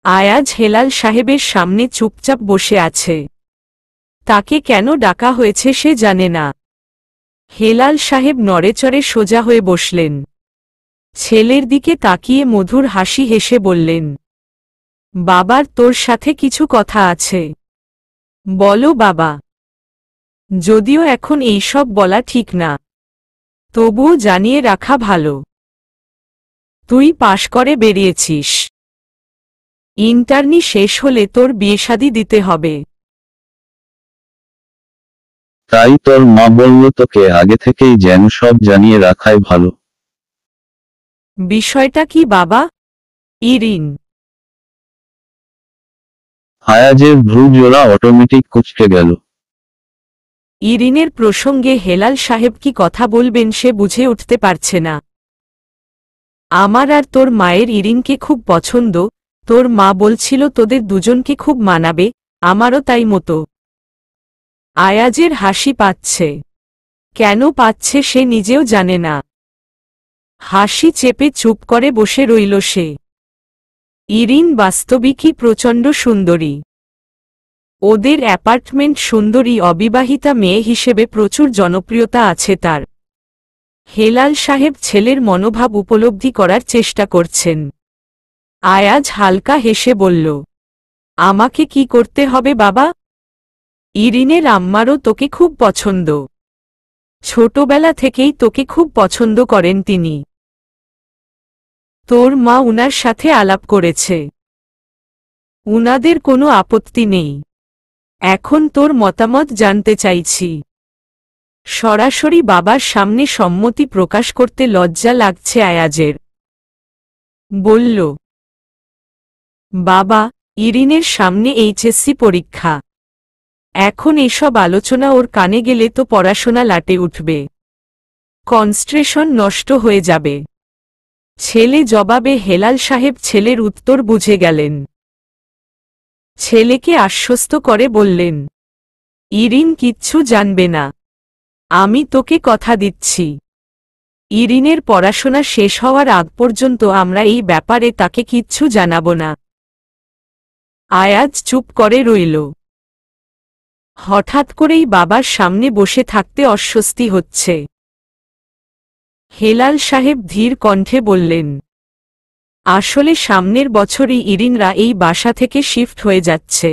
আয়াজ হেলাল সাহেবের সামনে চুপচাপ বসে আছে। তাকে কেন ডাকা হয়েছে সে জানে না। হেলাল সাহেব নড়েচড়ে সোজা হয়ে বসলেন। ছেলের দিকে তাকিয়ে মধুর হাসি হেসে বললেন, বাবার তোর সাথে কিছু কথা আছে। বলো বাবা। যদিও এখন এইসব বলা ঠিক না, তবুও জানিয়ে রাখা ভালো। তুই পাশ করে বেরিয়েছিস। ইন্টার্নি শেষ হলে তোর বিয়ে-শাদী দিতে হবে। তাই তোর মা বলল তোকে আগে থেকেই যেন সব জানিয়ে রাখাই ভালো। বিষয়টা কি বাবা? ইরিন। আয়াজের ভ্রুজোড়া অটোমেটিক কুঁচকে গেল। ইরিনের প্রসঙ্গে হেলাল সাহেব কি কথা বলবেন সে বুঝে উঠতে পারছে না। আমার আর তোর মায়ের ইরিনকে খুব পছন্দ। তোর মা বলছিল তোদের দুজনকে খুব মানাবে, আমারও তাই মতো। আয়াজের হাসি পাচ্ছে। কেন পাচ্ছে সে নিজেও জানে না। হাসি চেপে চুপ করে বসে রইল সে। ইরিন বাস্তবিকই প্রচণ্ড সুন্দরী। ওদের অ্যাপার্টমেন্ট সুন্দরী অবিবাহিতা মেয়ে হিসেবে প্রচুর জনপ্রিয়তা আছে তার। হেলাল সাহেব ছেলের মনোভাব উপলব্ধি করার চেষ্টা করছেন। আয়াজ হালকা হেসে বলল, আমাকে কি করতে হবে বাবা? ইরিনের আম্মারও তোকে খুব পছন্দ। ছোটবেলা থেকেই তোকে খুব পছন্দ করেন তিনি। তোর মা উনার সাথে আলাপ করেছে। উনাদের কোনো আপত্তি নেই। এখন তোর মতামত জানতে চাইছি। সরাসরি বাবার সামনে সম্মতি প্রকাশ করতে লজ্জা লাগছে আয়াজের। বলল, বাবা, ইরিনের সামনে এইচএসসি পরীক্ষা। এখন এসব আলোচনা ওর কানে গেলে তো পড়াশোনা লাটে উঠবে, কনসেন্ট্রেশন নষ্ট হয়ে যাবে। ছেলে জবাবে হেলাল সাহেব ছেলের উত্তর বুঝে গেলেন। ছেলেকে আশ্বস্ত করে বললেন, ইরিন কিচ্ছু জানবে না। আমি তোকে কথা দিচ্ছি। ইরিনের পড়াশোনা শেষ হওয়ার আগ পর্যন্ত আমরা এই ব্যাপারে তাকে কিচ্ছু জানাব না। আয়াজ চুপ করে রইল। হঠাৎ করেই বাবার সামনে বসে থাকতে অস্বস্তি হচ্ছে। হেলাল সাহেব ধীর কণ্ঠে বললেন, আসলে সামনের বছরই ইরিনরা এই বাসা থেকে শিফট হয়ে যাচ্ছে।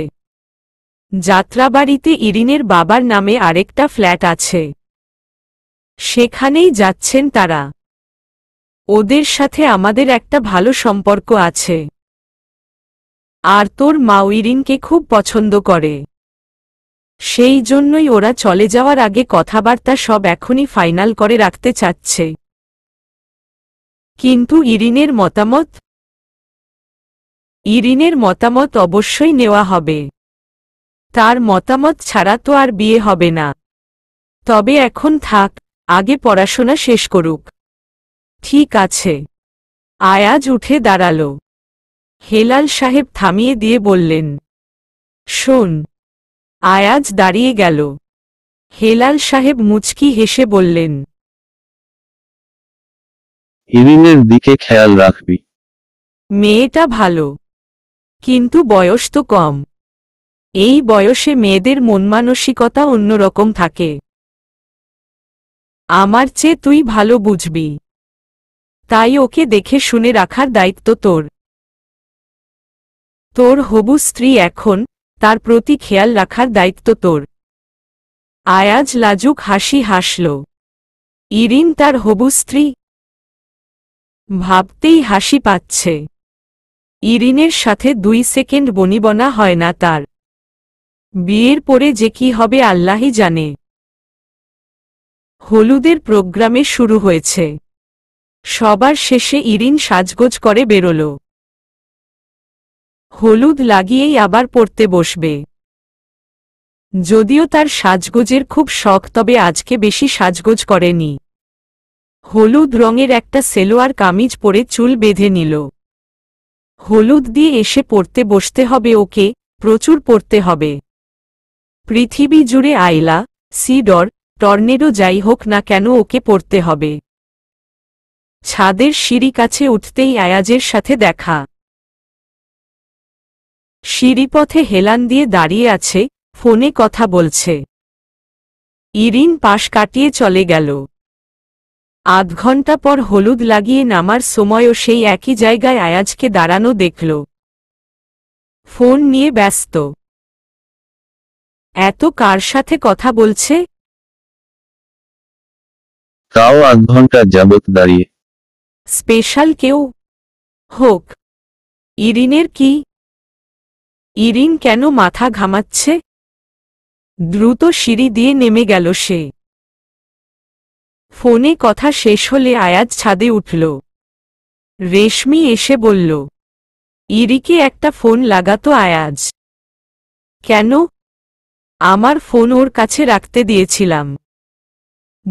যাত্রাবাড়িতে ইরিনের বাবার নামে আরেকটা ফ্ল্যাট আছে, সেখানেই যাচ্ছেন তারা। ওদের সাথে আমাদের একটা ভালো সম্পর্ক আছে। আর তোর মা ইরিনকে খুব পছন্দ করে। সেই জন্যই ওরা চলে যাওয়ার আগে কথাবার্তা সব এখনই ফাইনাল করে রাখতে চাচ্ছে। কিন্তু ইরিনের মতামত? ইরিনের মতামত অবশ্যই নেওয়া হবে। তার মতামত ছাড়া তো আর বিয়ে হবে না। তবে এখন থাক, আগে পড়াশোনা শেষ করুক। ঠিক আছে। আয়াজ উঠে দাঁড়াল। হেলাল সাহেব থামিয়ে দিয়ে বললেন, শোন। আয়াজ দাঁড়িয়ে গেল। হেলাল সাহেব মুচকি হেসে বললেন, ইরিনের দিকে খেয়াল রাখবি। মেয়েটা ভালো, কিন্তু বয়স তো কম। এই বয়সে মেয়েদের মনমানসিকতা অন্যরকম থাকে। আমার চেয়ে তুই ভালো বুঝবি। তাই ওকে দেখে শুনে রাখার দায়িত্ব তোর। তোর হবু স্ত্রী এখন, তার প্রতি খেয়াল রাখার দায়িত্ব তোর। আয়াজ লাজুক হাসি হাসল। ইরিন তার হবু স্ত্রী? ভাবতেই হাসি পাচ্ছে। ইরিনের সাথে 2 সেকেন্ড বনিবনা হয় না তার। বিয়ের পরে যে কি হবে আল্লাহই জানে। হলুদের প্রোগ্রামে শুরু হয়েছে। সবার শেষে ইরিন সাজগোজ করে বেরোল। হলুদ লাগিয়েই আবার পড়তে বসবে। যদিও তার সাজগোজের খুব শখ, তবে আজকে বেশি সাজগোজ করেনি। হলুদ রঙের একটা সেলোয়ার কামিজ পরে চুল বেঁধে নিল। হলুদ দিয়ে এসে পড়তে বসতে হবে ওকে, প্রচুর পড়তে হবে। পৃথিবী জুড়ে আইলা, সিডর, টর্নেডো যাই হোক না কেন ওকে পড়তে হবে। ছাদের সিঁড়ি কাছে উঠতেই আয়াজের সাথে দেখা। সিঁড়িপথে হেলান দিয়ে দাঁড়িয়ে আছে, ফোনে কথা বলছে। ইরিন পাশ কাটিয়ে চলে গেল। আধ ঘন্টা পর হলুদ লাগিয়ে নামার সময়ও সেই একই জায়গায় আয়াজকে দাঁড়ানো দেখল। ফোন নিয়ে ব্যস্ত। এত কার সাথে কথা বলছে? তাও আধ ঘন্টা যাবত দাঁড়িয়ে। স্পেশাল কেউ হোক। ইরিনের কি? ইরিন কেন মাথা ঘামাচ্ছে? দ্রুত সিঁড়ি দিয়ে নেমে গেল সে। ফোনে কথা শেষ হলে আয়াজ ছাদে উঠল। রেশমি এসে বলল, ইরিকে একটা ফোন লাগাতো আয়াজ। কেন? আমার ফোন ওর কাছে রাখতে দিয়েছিলাম।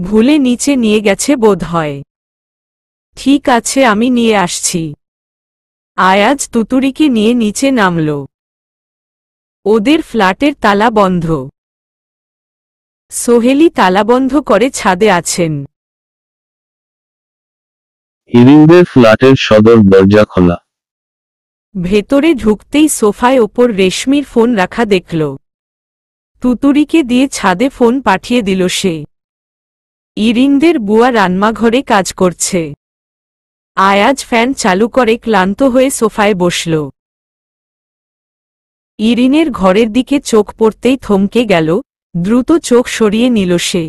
ভুলে নিচে নিয়ে গেছে বোধহয়। ঠিক আছে, আমি নিয়ে আসছি। আয়াজ তুতুরিকে নিয়ে নিচে নামল। ওদের ফ্ল্যাটের তালা বন্ধ। সোহেলি তালাবন্ধ করে ছাদে আছেন। ইরিনদের ফ্ল্যাটের সদর দরজা খোলা। ভেতরে ঢুকতেই সোফায় ওপর রেশমির ফোন রাখা দেখল। তুতুরিকে দিয়ে ছাদে ফোন পাঠিয়ে দিল সে। ইরিনদের বুয়া রান্নাঘরে কাজ করছে। আয়াজ ফ্যান চালু করে ক্লান্ত হয়ে সোফায় বসল। ইরিনের ঘরের দিকে চোখ পড়তেই থমকে গেল, দ্রুত চোখ সরিয়ে নিল সে।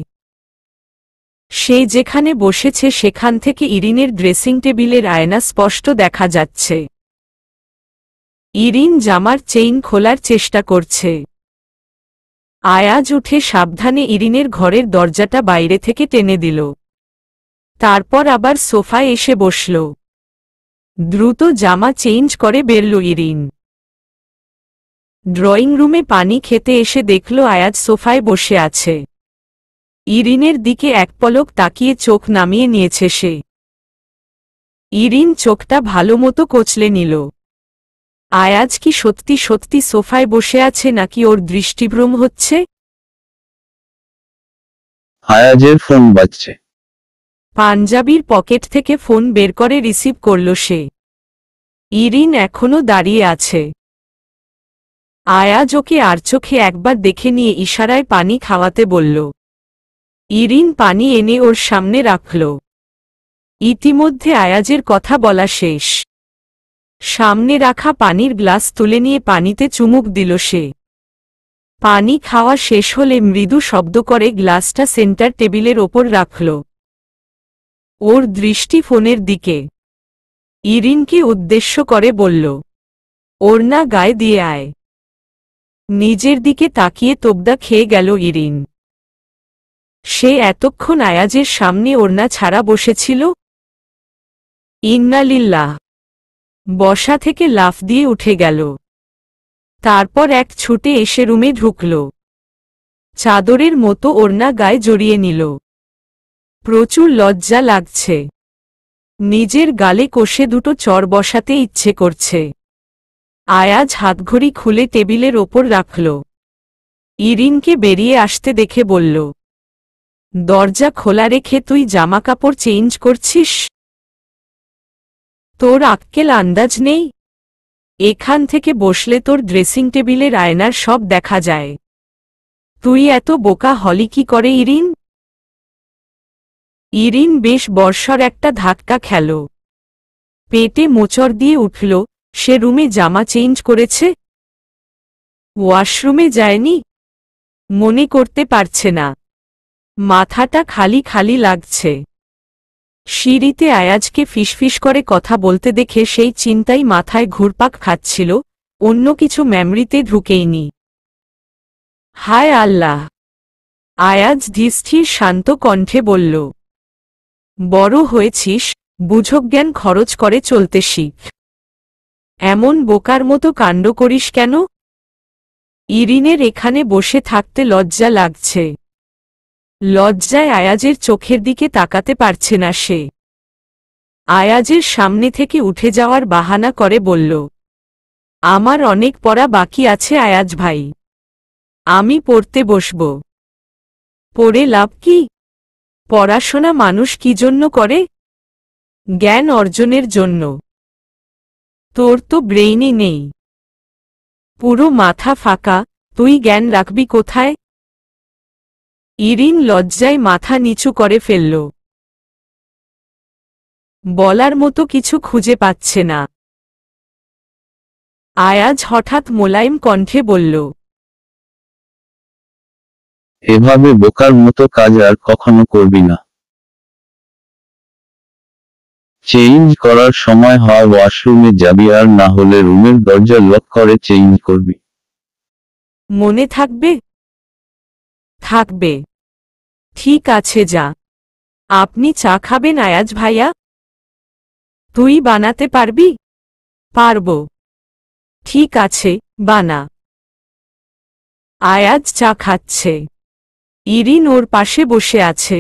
সে যেখানে বসেছে সেখান থেকে ইরিনের ড্রেসিং টেবিলের আয়না স্পষ্ট দেখা যাচ্ছে। ইরিন জামার চেইন খোলার চেষ্টা করছে। আয়াজ উঠে সাবধানে ইরিনের ঘরের দরজাটা বাইরে থেকে টেনে দিল। তারপর আবার সোফায় এসে বসল। দ্রুত জামা চেঞ্জ করে বেরল ইরিন। ড্রয়িং রুমে পানি খেতে এসে দেখল আয়াজ সোফায় বসে আছে। ইরিনের দিকে এক পলক তাকিয়ে চোখ নামিয়ে নিয়েছে সে। ইরিন চোখটা ভালোমতো কচলে নিল। আয়াজ কি সত্যি সত্যি সোফায় বসে আছে নাকি ওর দৃষ্টিভ্রম হচ্ছে? আয়াজের ফোন বাজছে। পাঞ্জাবির পকেট থেকে ফোন বের করে রিসিভ করল সে। ইরিন এখনো দাঁড়িয়ে আছে। আয়াজ ওকে আর চোখে একবার দেখে নিয়ে ইশারায় পানি খাওয়াতে বলল। ইরিন পানি এনে ওর সামনে রাখল। ইতিমধ্যে আয়াজের কথা বলা শেষ। সামনে রাখা পানির গ্লাস তুলে নিয়ে পানিতে চুমুক দিল সে। পানি খাওয়া শেষ হলে মৃদু শব্দ করে গ্লাসটা সেন্টার টেবিলের ওপর রাখল। ওর দৃষ্টি ফোনের দিকে। ইরিনকে উদ্দেশ্য করে বলল, ওড়না গায়ে দিয়ে আয়। নিজের দিকে তাকিয়ে তোবদা খেয়ে গেল ইরিন। সে এতক্ষণ আয়াজের সামনে ওড়না ছাড়া বসেছিল। ইন্নালিল্লাহ। বসা থেকে লাফ দিয়ে উঠে গেল। তারপর এক ছুটে এসে রুমে ঢুকল। চাদরের মতো ওড়না গায়ে জড়িয়ে নিল। প্রচুর লজ্জা লাগছে। নিজের গালে কষে দুটো চড় বসাতে ইচ্ছে করছে। আয়াজ হাতঘড়ি খুলে টেবিলের ওপর রাখল। ইরিনকে বেরিয়ে আসতে দেখে বলল, দরজা খোলা রেখে তুই জামাকাপড় চেঞ্জ করছিস? তোর আক্কেল আন্দাজ নেই? এখান থেকে বসলে তোর ড্রেসিং টেবিলের আয়নার সব দেখা যায়। তুই এত বোকা হলি কি করে ইরিন? ইরিন বেশ বর্ষর একটা ধাক্কা খেল। পেটে মোচড় দিয়ে উঠল। সে রুমে জামা চেঞ্জ করেছে? ওয়াশরুমে যায়নি? মনে করতে পারছে না। মাথাটা খালি খালি লাগছে। সিঁড়িতে আয়াজকে ফিসফিস করে কথা বলতে দেখে সেই চিন্তাই মাথায় ঘুরপাক খাচ্ছিল, অন্য কিছু মেমরিতে ঢুকেইনি। হায় আল্লাহ! আয়াজ ধীরস্থির শান্ত কণ্ঠে বলল, বড় হয়েছিস, বুঝজ্ঞান খরচ করে চলতে শিখ। এমন বোকার মতো কাণ্ড করিস কেন? ইরিনের এখানে বসে থাকতে লজ্জা লাগছে। লজ্জায় আয়াজের চোখের দিকে তাকাতে পারছে না সে। আয়াজের সামনে থেকে উঠে যাওয়ার বাহানা করে বলল, আমার অনেক পড়া বাকি আছে আয়াজ ভাই। আমি পড়তে বসব। পড়ে লাভ কি? পড়াশোনা মানুষ কি জন্য করে? জ্ঞান অর্জনের জন্য। তোর তো ব্রেইনই নেই। পুরো মাথা ফাঁকা, তুই জ্ঞান রাখবি কোথায়? ইরিন লজ্জায় মাথা নিচু করে ফেলল। বলার মতো কিছু খুঁজে পাচ্ছে না। আয়াজ হঠাৎ মোলায়েম কণ্ঠে বলল, এভাবে বোকার মতো কাজ আর কখনো করবি না। চেঞ্জ করার সময় হয় ওয়াশরুমে যাবি, আর না হলে রুমের দরজা লক করে চেঞ্জ করবি। মনে থাকবে? থাকবে। ঠিক আছে যা। আপনি চা খাবেন আয়াজ ভাইয়া? তুই বানাতে পারবি? পারব। ঠিক আছে, বানা। আয়াজ চা খাচ্ছে। ইরিন ওর পাশে বসে আছে।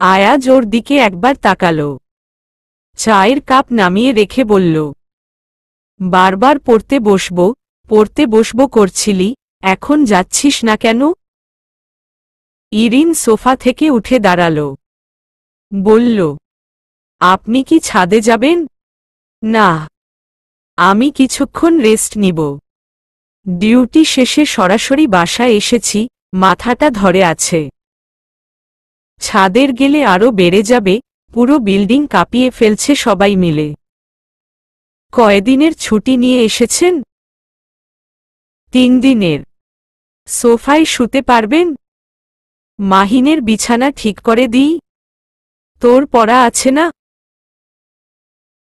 আয়াজ ওর দিকে একবার তাকালো। চায়ের কাপ নামিয়ে রেখে বলল, বারবার পড়তে বসবো করছিলি, এখন যাচ্ছিস না কেন? ইরিন সোফা থেকে উঠে দাঁড়াল। বলল, আপনি কি ছাদে যাবেন? না, আমি কিছুক্ষণ রেস্ট নিব। ডিউটি শেষে সরাসরি বাসায় এসেছি, মাথাটা ধরে আছে। ছাদের গেলে আরো বেড়ে যাবে, পুরো বিল্ডিং কাঁপিয়ে ফেলছে সবাই মিলে। কয়দিনের ছুটি নিয়ে এসেছেন? 3 দিনের। সোফায় শুতে পারবেন? মাহিনের বিছানা ঠিক করে দিই? তোর পড়া আছে না?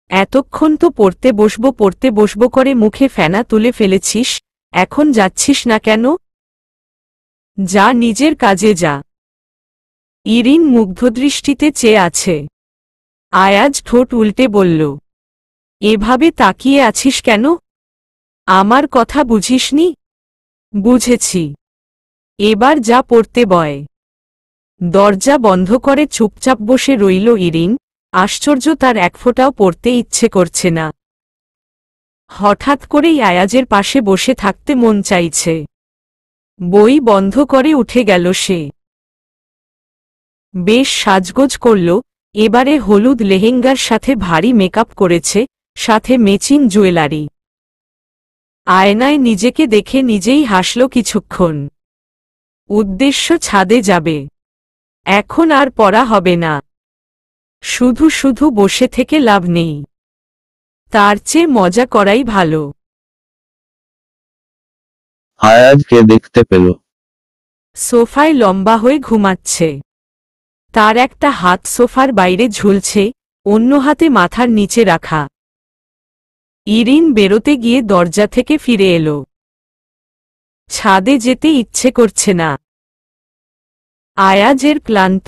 এতক্ষণ তো পড়তে বসবো করে মুখে ফেনা তুলে ফেলেছিস, এখন যাচ্ছিস না কেন? যা, নিজের কাজে যা। ইরিন মুগ্ধদৃষ্টিতে চেয়ে আছে। আয়াজ ঠোঁট উল্টে বলল, এভাবে তাকিয়ে আছিস কেন? আমার কথা বুঝিসনি? বুঝেছি। এবার যা পড়তে বয়। দরজা বন্ধ করে চুপচাপ বসে রইল ইরিন। আশ্চর্য, তার এক ফোঁটাও পড়তে ইচ্ছে করছে না। হঠাৎ করেই আয়াজের পাশে বসে থাকতে মন চাইছে। বই বন্ধ করে উঠে গেল সে। বেশ সাজগোজ করল, এবারে হলুদ লেহেঙ্গার সাথে ভারী মেকআপ করেছে, সাথে ম্যাচিং জুয়েলারি। আয়নায় নিজেকে দেখে নিজেই হাসল কিছুক্ষণ। উদ্দেশ্য ছাদে যাবে। এখন আর পড়া হবে না। শুধু শুধু বসে থেকে লাভ নেই। তার চেয়ে মজা করাই ভালো। আয়াজকে দেখতে পেল। সোফায় লম্বা হয়ে ঘুমাচ্ছে। তার একটা হাত সোফার বাইরে ঝুলছে, অন্য হাতে মাথার নিচে রাখা। ইরিন বেরোতে গিয়ে দরজা থেকে ফিরে এলো। ছাদে যেতে ইচ্ছে করছে না। আয়াজের ক্লান্ত,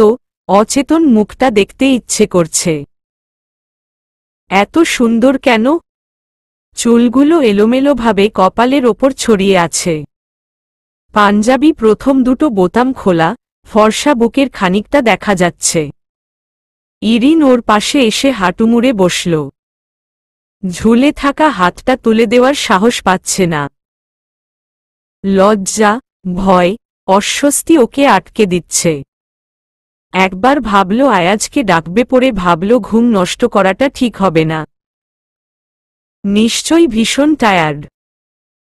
অচেতন মুখটা দেখতে ইচ্ছে করছে। এত সুন্দর কেন? চুলগুলো এলোমেলোভাবে কপালের ওপর ছড়িয়ে আছে। পাঞ্জাবি প্রথম দুটো বোতাম খোলা, ফর্সা বুকের খানিকটা দেখা যাচ্ছে। ইরিন ওর পাশে এসে হাঁটুমুড়ে বসল। ঝুলে থাকা হাতটা তুলে দেওয়ার সাহস পাচ্ছে না। লজ্জা, ভয়, অস্বস্তি ওকে আটকে দিচ্ছে। একবার ভাবল আয়াজকে ডাকবে, পড়ে ভাবল ঘুম নষ্ট করাটা ঠিক হবে না। নিশ্চয়ই ভীষণ টায়ার্ড।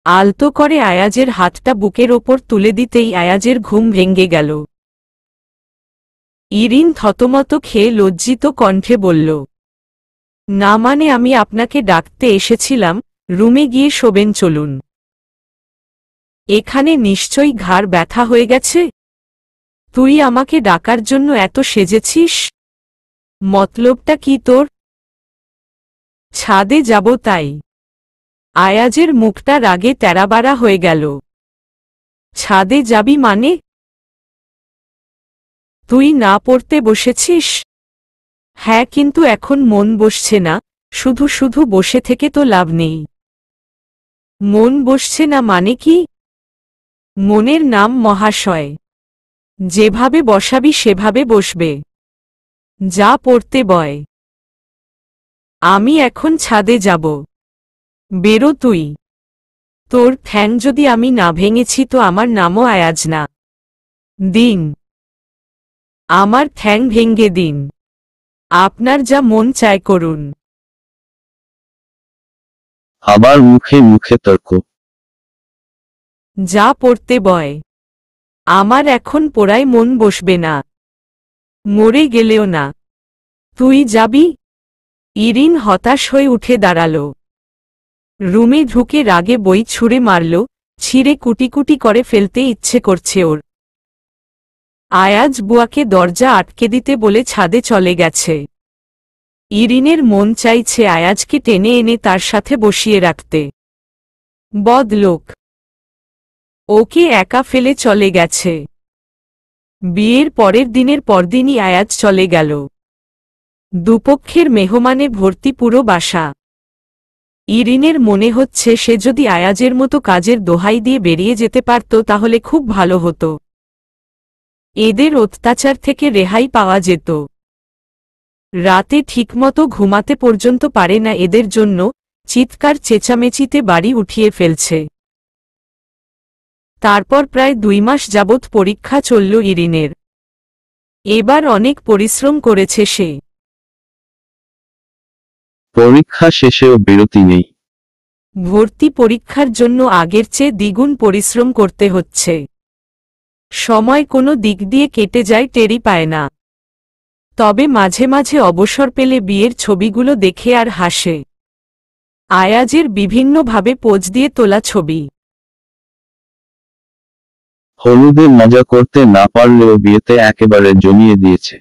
আলতো করে আয়াজের হাতটা বুকের ওপর তুলে দিতেই আয়াজের ঘুম ভেঙে গেল। ইরিন থতমত খেয়ে লজ্জিত কণ্ঠে বলল, না মানে আমি আপনাকে ডাকতে এসেছিলাম, রুমে গিয়ে শোবেন চলুন। এখানে নিশ্চয়ই ঘাড় ব্যথা হয়ে গেছে। তুই আমাকে ডাকার জন্য এত সেজেছিস? মতলবটা কি তোর? ছাদে যাব তাই। আয়াজের মুখটা রাগে তেরাবাড়া হয়ে গেল। ছাদে যাবি মানে? তুই না পড়তে বসেছিস? হ্যাঁ, কিন্তু এখন মন বসছে না। শুধু শুধু বসে থেকে তো লাভ নেই। মন বসছে না মানে কি? মনের নাম মহাশয়। যেভাবে বসাবি সেভাবে বসবে। যা পড়তে বয়। আমি এখন ছাদে যাব। বেরো তুই। তোর ঠ্যাং যদি আমি না ভেঙেছি তো আমার নামও আয়াজ না। দিন। আমার ঠ্যাং ভেঙ্গে দিন। আপনার যা মন চায় করুন। আবার মুখে মুখে তর্ক। যা পড়তে বয়। আমার এখন পড়ায় মন বসবে না। মরে গেলেও না। তুই যাবি? ইরিন হতাশ হয়ে উঠে দাঁড়াল। রুমে ঢুকে রাগে বই ছুঁড়ে মারল, ছিঁড়ে কুটি কুটি করে ফেলতে ইচ্ছে করছে ওর। আয়াজ বুয়াকে দরজা আটকে দিতে বলে ছাদে চলে গেছে। ইরিনের মন চাইছে আয়াজকে টেনে এনে তার সাথে বসিয়ে রাখতে। বদলোক। ওকে একা ফেলে চলে গেছে। বিয়ের পরের দিনের পরদিনই আয়াজ চলে গেল। দুপক্ষের মেহমানে ভর্তি পুরো বাসা। ইরিনের মনে হচ্ছে সে যদি আয়াজের মতো কাজের দোহাই দিয়ে বেরিয়ে যেতে পারত তাহলে খুব ভালো হতো। এদের অত্যাচার থেকে রেহাই পাওয়া যেত। রাতে ঠিকমতো ঘুমাতে পর্যন্ত পারে না এদের জন্য, চিৎকার চেঁচামেচিতে বাড়ি উঠিয়ে ফেলছে। তারপর প্রায় 2 মাস যাবৎ পরীক্ষা চলল ইরিনের। এবার অনেক পরিশ্রম করেছে সে। পরীক্ষা শেষেও বিরতি নেই। ভর্তি পরীক্ষার জন্য আগের চেয়ে দ্বিগুণ পরিশ্রম করতে হচ্ছে। সময় কোনো দিক দিয়ে কেটে যায় টেরই পায় না। তবে মাঝে মাঝে অবসর পেলে বিয়ের ছবিগুলো দেখে আর হাসে। আয়াজের বিভিন্নভাবে পোজ দিয়ে তোলা ছবি। হলুদে মজা করতে না পারলেও বিয়েতে একেবারে জমিয়ে দিয়েছে।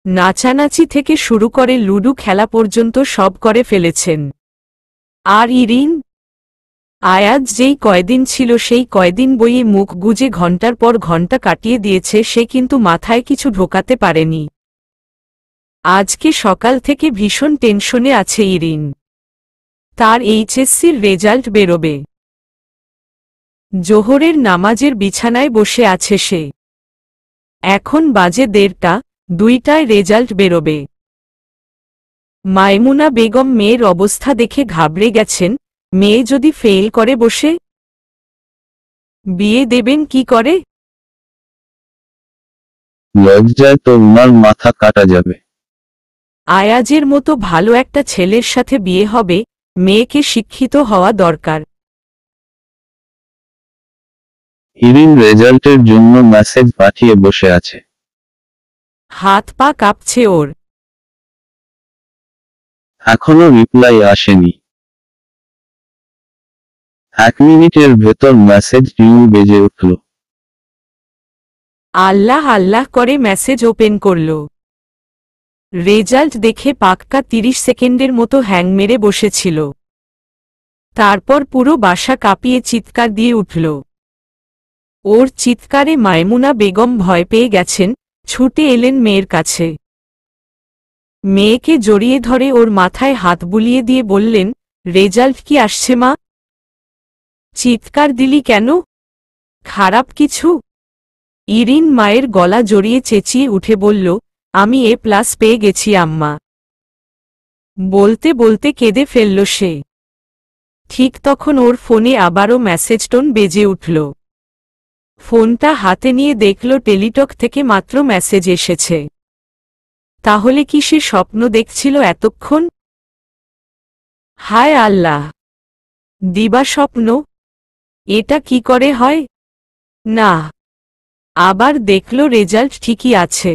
নাচানাচি থেকে শুরু করে লুডু খেলা পর্যন্ত সব করে ফেলেছেন। আর ইরিন? আয়াজ যেই কয়দিন ছিল সেই কয়দিন বইয়ে মুখ গুজে ঘণ্টার পর ঘণ্টা কাটিয়ে দিয়েছে, সে কিন্তু মাথায় কিছু ঢোকাতে পারেনি। আজকে সকাল থেকে ভীষণ টেনশনে আছে ইরিন। তার এইচএসসির রেজাল্ট বেরোবে। জোহরের নামাজের বিছানায় বসে আছে সে। এখন বাজে 1:30, 2টায় রেজাল্ট বেরোবে। মাইমুনা বেগম মেয়ের অবস্থা দেখে ঘাবড়ে গেছেন। মেয়ে যদি ফেল করে বসে? বিয়ে দেবেন কি করে? লজ্জায় তো উনার মাথা কাটা যাবে। আয়াজের মতো ভালো একটা ছেলের সাথে বিয়ে হবে, মেয়েকে শিক্ষিত হওয়া দরকার। ইরিন রেজাল্টের জন্য মেসেজ পাঠিয়ে বসে আছে। হাত পা কাঁপছে ওর। এখনো রিপ্লাই আসেনি। 1 মিনিটের ভেতর মেসেজ টিউ বেজে উঠল। আল্লাহ আল্লাহ করে মেসেজ ওপেন করল। রেজাল্ট দেখে পাক্কা 30 সেকেন্ডের মতো হ্যাং মেরে বসেছিল। তারপর পুরো বাসা কাঁপিয়ে চিৎকার দিয়ে উঠল। ওর চিৎকারে মাইমুনা বেগম ভয় পেয়ে গেছেন, ছুটে এলেন মেয়ের কাছে। মেয়েকে জড়িয়ে ধরে ওর মাথায় হাত বুলিয়ে দিয়ে বললেন, রেজাল্ট কি আসছে মা? চিৎকার দিলি কেন? খারাপ কিছু? ইরিন মায়ের গলা জড়িয়ে চেঁচিয়ে উঠে বলল, আমি A+ পেয়ে গেছি আম্মা। বলতে বলতে কেঁদে ফেলল সে। ঠিক তখন ওর ফোনে আবারও মেসেজ টোন বেজে উঠল। ফোনটা হাতে নিয়ে দেখল টেলিটক থেকে মাত্র মেসেজ এসেছে। তাহলে কি সে স্বপ্ন দেখছিল এতক্ষণ? হায় আল্লাহ! দিবা স্বপ্ন? এটা কি করে হয়? না। আবার দেখল রেজাল্ট ঠিকই আছে।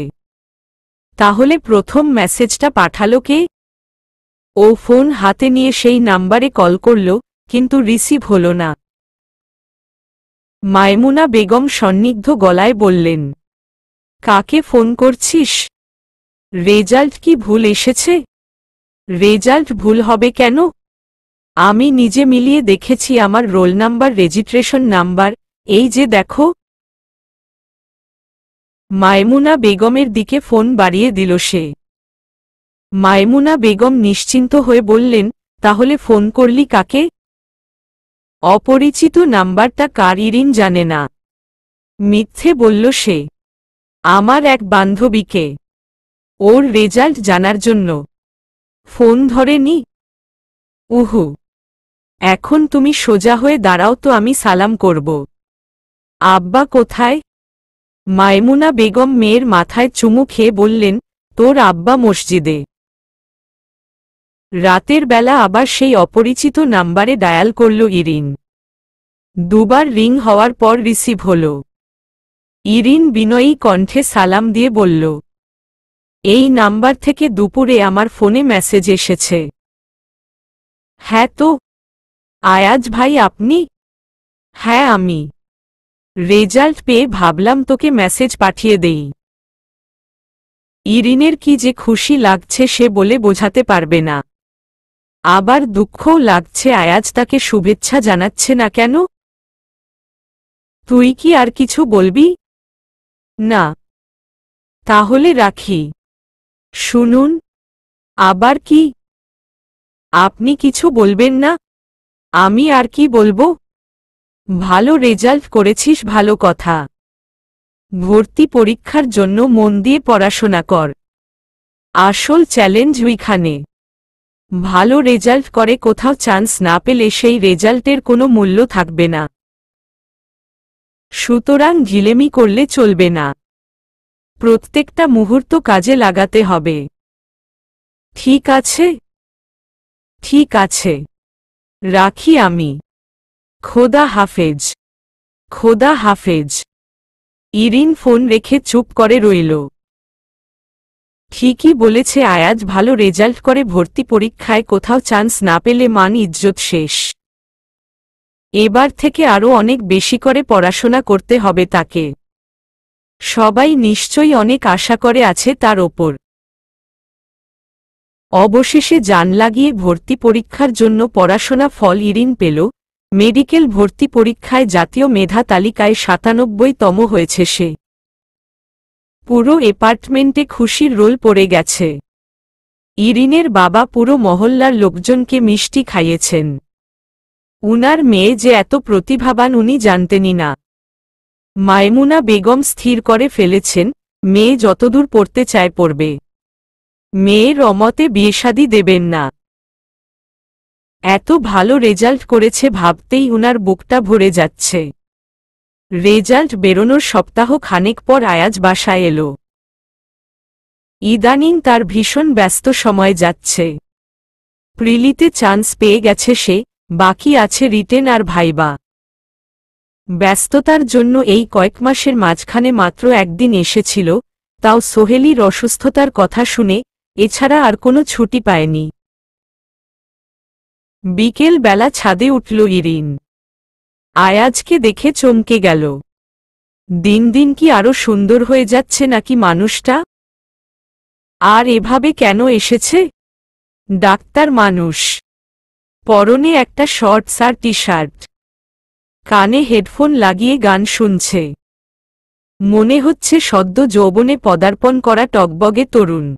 তাহলে প্রথম মেসেজটা পাঠালো কে? ও ফোন হাতে নিয়ে সেই নাম্বারে কল করল, কিন্তু রিসিভ হলো না। মাইমুনা বেগম সন্নিগ্ধ গলায় বললেন, কাকে ফোন করছিস? রেজাল্ট কি ভুল এসেছে? রেজাল্ট ভুল হবে কেন? আমি নিজে মিলিয়ে দেখেছি, আমার রোল নাম্বার, রেজিস্ট্রেশন নাম্বার, এই যে দেখো। মাইমুনা বেগমের দিকে ফোন বাড়িয়ে দিল সে। মাইমুনা বেগম নিশ্চিন্ত হয়ে বললেন, তাহলে ফোন করলি কাকে? অপরিচিত নাম্বারটা কার ইরিন জানে না। মিথ্যে বলল সে। আমার এক বান্ধবীকে। ওর রেজাল্ট জানার জন্য। ফোন ধরেনি? উহু। এখন তুমি সোজা হয়ে দাঁড়াও তো, আমি সালাম করব। আব্বা কোথায়? মাইমুনা বেগম মেয়ের মাথায় চুমু খেয়ে বললেন, তোর আব্বা মসজিদে। রাতের বেলা আবার সেই অপরিচিত নাম্বারে ডায়াল করল ইরিন। দুবার রিং হওয়ার পর রিসিভ হল। ইরিন বিনয়ী কণ্ঠে সালাম দিয়ে বলল, এই নাম্বার থেকে দুপুরে আমার ফোনে মেসেজ এসেছে। হ্যাঁ তো। আয়াজ ভাই আপনি? হ্যাঁ আমি। রেজাল্ট পেয়ে ভাবলাম তোকে মেসেজ পাঠিয়ে দেই। ইরিনের কি যে খুশি লাগছে সে বলে বোঝাতে পারবে না। আবার দুঃখও লাগছে আয়াজ তাকে শুভেচ্ছা জানাচ্ছে না কেন। তুই কি আর কিছু বলবি? না। তাহলে রাখি। শুনুন। আবার কি? আপনি কিছু বলবেন না? আমি আর কি বলবো? ভালো রেজাল্ট করেছিস, ভালো কথা। ভর্তি পরীক্ষার জন্য মন দিয়ে পড়াশোনা কর। আসল চ্যালেঞ্জ ওইখানে। ভালো রেজাল্ট করে কোথাও চান্স না পেলে সেই রেজাল্টের কোনো মূল্য থাকবে না। সুতরাং ঢিলেমি করলে চলবে না। প্রত্যেকটা মুহূর্ত কাজে লাগাতে হবে। ঠিক আছে? ঠিক আছে। রাখি আমি। খোদা হাফেজ। খোদা হাফেজ। ইরিন ফোন রেখে চুপ করে রইল। ঠিকই বলেছে আয়াজ, ভালো রেজাল্ট করে ভর্তি পরীক্ষায় কোথাও চান্স না পেলে মান ইজ্জত শেষ। এবার থেকে আরও অনেক বেশি করে পড়াশোনা করতে হবে তাকে। সবাই নিশ্চয়ই অনেক আশা করে আছে তার ওপর। অবশেষে জান লাগিয়ে ভর্তি পরীক্ষার জন্য পড়াশোনা ফল ইরিন পেল। মেডিকেল ভর্তি পরীক্ষায় জাতীয় মেধা তালিকায় ৯৭তম হয়েছে সে। পুরো অ্যাপার্টমেন্টে খুশির রোল পড়ে গেছে। ইরিনের বাবা পুরো মহল্লার লোকজনকে মিষ্টি খাইয়েছেন। উনার মেয়ে যে এত প্রতিভাবান উনি জানতেনই না। মাইমুনা বেগম স্থির করে ফেলেছেন, মেয়ে যতদূর পড়তে চায় পড়বে। মেয়ের অমতে বিয়েশাদি দেবেন না। এত ভালো রেজাল্ট করেছে ভাবতেই উনার বুকটা ভরে যাচ্ছে। রেজাল্ট বেরোনোর সপ্তাহ খানেক পর আয়াজ বাসায় এলো। ইদানিং তার ভীষণ ব্যস্ত সময় যাচ্ছে। প্রিলিতে চান্স পেয়ে গেছে সে, বাকি আছে রিটেন আর ভাইবা। ব্যস্ততার জন্য এই কয়েক মাসের মাঝখানে মাত্র একদিন এসেছিল, তাও সোহেলির অসুস্থতার কথা শুনে। এছাড়া আর কোনো ছুটি পায়নি। বিকেল বেলা ছাদে উঠল ইরিন। আয়াজকে দেখে চমকে গেল। দিন দিন কি আরো সুন্দর হয়ে যাচ্ছে নাকি মানুষটা? আর এভাবে কেন এসেছে? ডাক্তার মানুষ। পরনে একটা শর্টস আর টি শার্ট। কানে হেডফোন লাগিয়ে গান শুনছে। মনে হচ্ছে সদ্য যৌবনে পদার্পণ করা টগবগে তরুণ।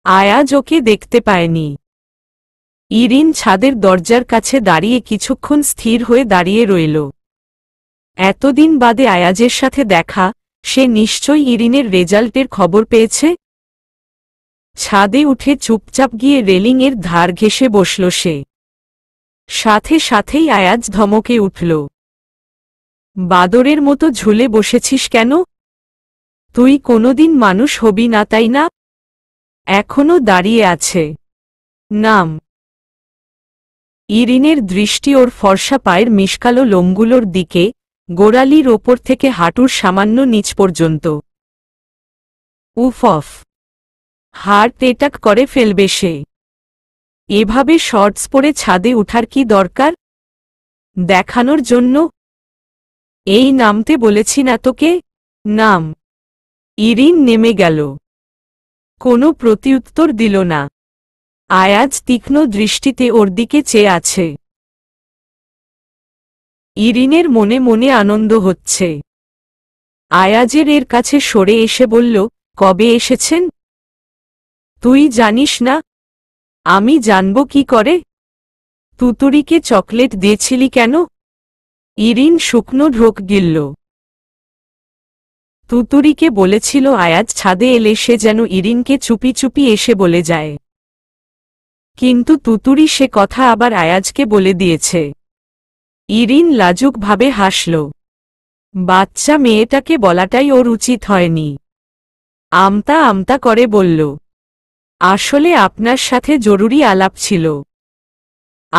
আয়াজ ওকে দেখতে পায়নি। ইরিন ছাদের দরজার কাছে দাঁড়িয়ে কিছুক্ষণ স্থির হয়ে দাঁড়িয়ে রইল। এতদিন বাদে আয়াজের সাথে দেখা, সে নিশ্চয়ই ইরিনের রেজাল্টের খবর পেয়েছে। ছাদে উঠে চুপচাপ গিয়ে রেলিংয়ের ধার ঘেঁষে বসল সে। সাথে সাথেই আয়াজ ধমকে উঠল। বাদরের মতো ঝুলে বসেছিস কেন? তুই কোনোদিন মানুষ হবি না তাই না? এখনো দাঁড়িয়ে আছে। নাম। ইরিনের দৃষ্টি ওর ফর্সা পায়ের মিশকালো লোমগুলোর দিকে, গোড়ালির ওপর থেকে হাঁটুর সামান্য নিচ পর্যন্ত। উফ অফ। হার্ট অ্যাটাক করে ফেলবে সে। এভাবে শর্টস পরে ছাদে উঠার কি দরকার? দেখানোর জন্য? এই নামতে বলেছি না তোকে? নাম। ইরিন নেমে গেল। কোনো প্রত্যুত্তর দিল না। আয়াজ তীক্ষ্ণ দৃষ্টিতে ওর দিকে চেয়ে আছে। ইরিনের মনে মনে আনন্দ হচ্ছে। আয়াজের এর কাছে সরে এসে বলল, কবে এসেছেন? তুই জানিস না? আমি জানব কি করে? তুতুরিকে চকলেট দিয়েছিলি কেন? ইরিন শুকনো ঢোক গিলল। তুতুরিকে বলেছিল আয়াজ ছাদে এলে সে যেন ইরিনকে চুপি চুপি এসে বলে যায়। কিন্তু তুতুরি সে কথা আবার আয়াজকে বলে দিয়েছে। ইরিন লাজুকভাবে হাসল। বাচ্চা মেয়েটাকে বলাটাই ওর উচিত হয়নি। আমতা আমতা করে বলল, আসলে আপনার সাথে জরুরি আলাপ ছিল।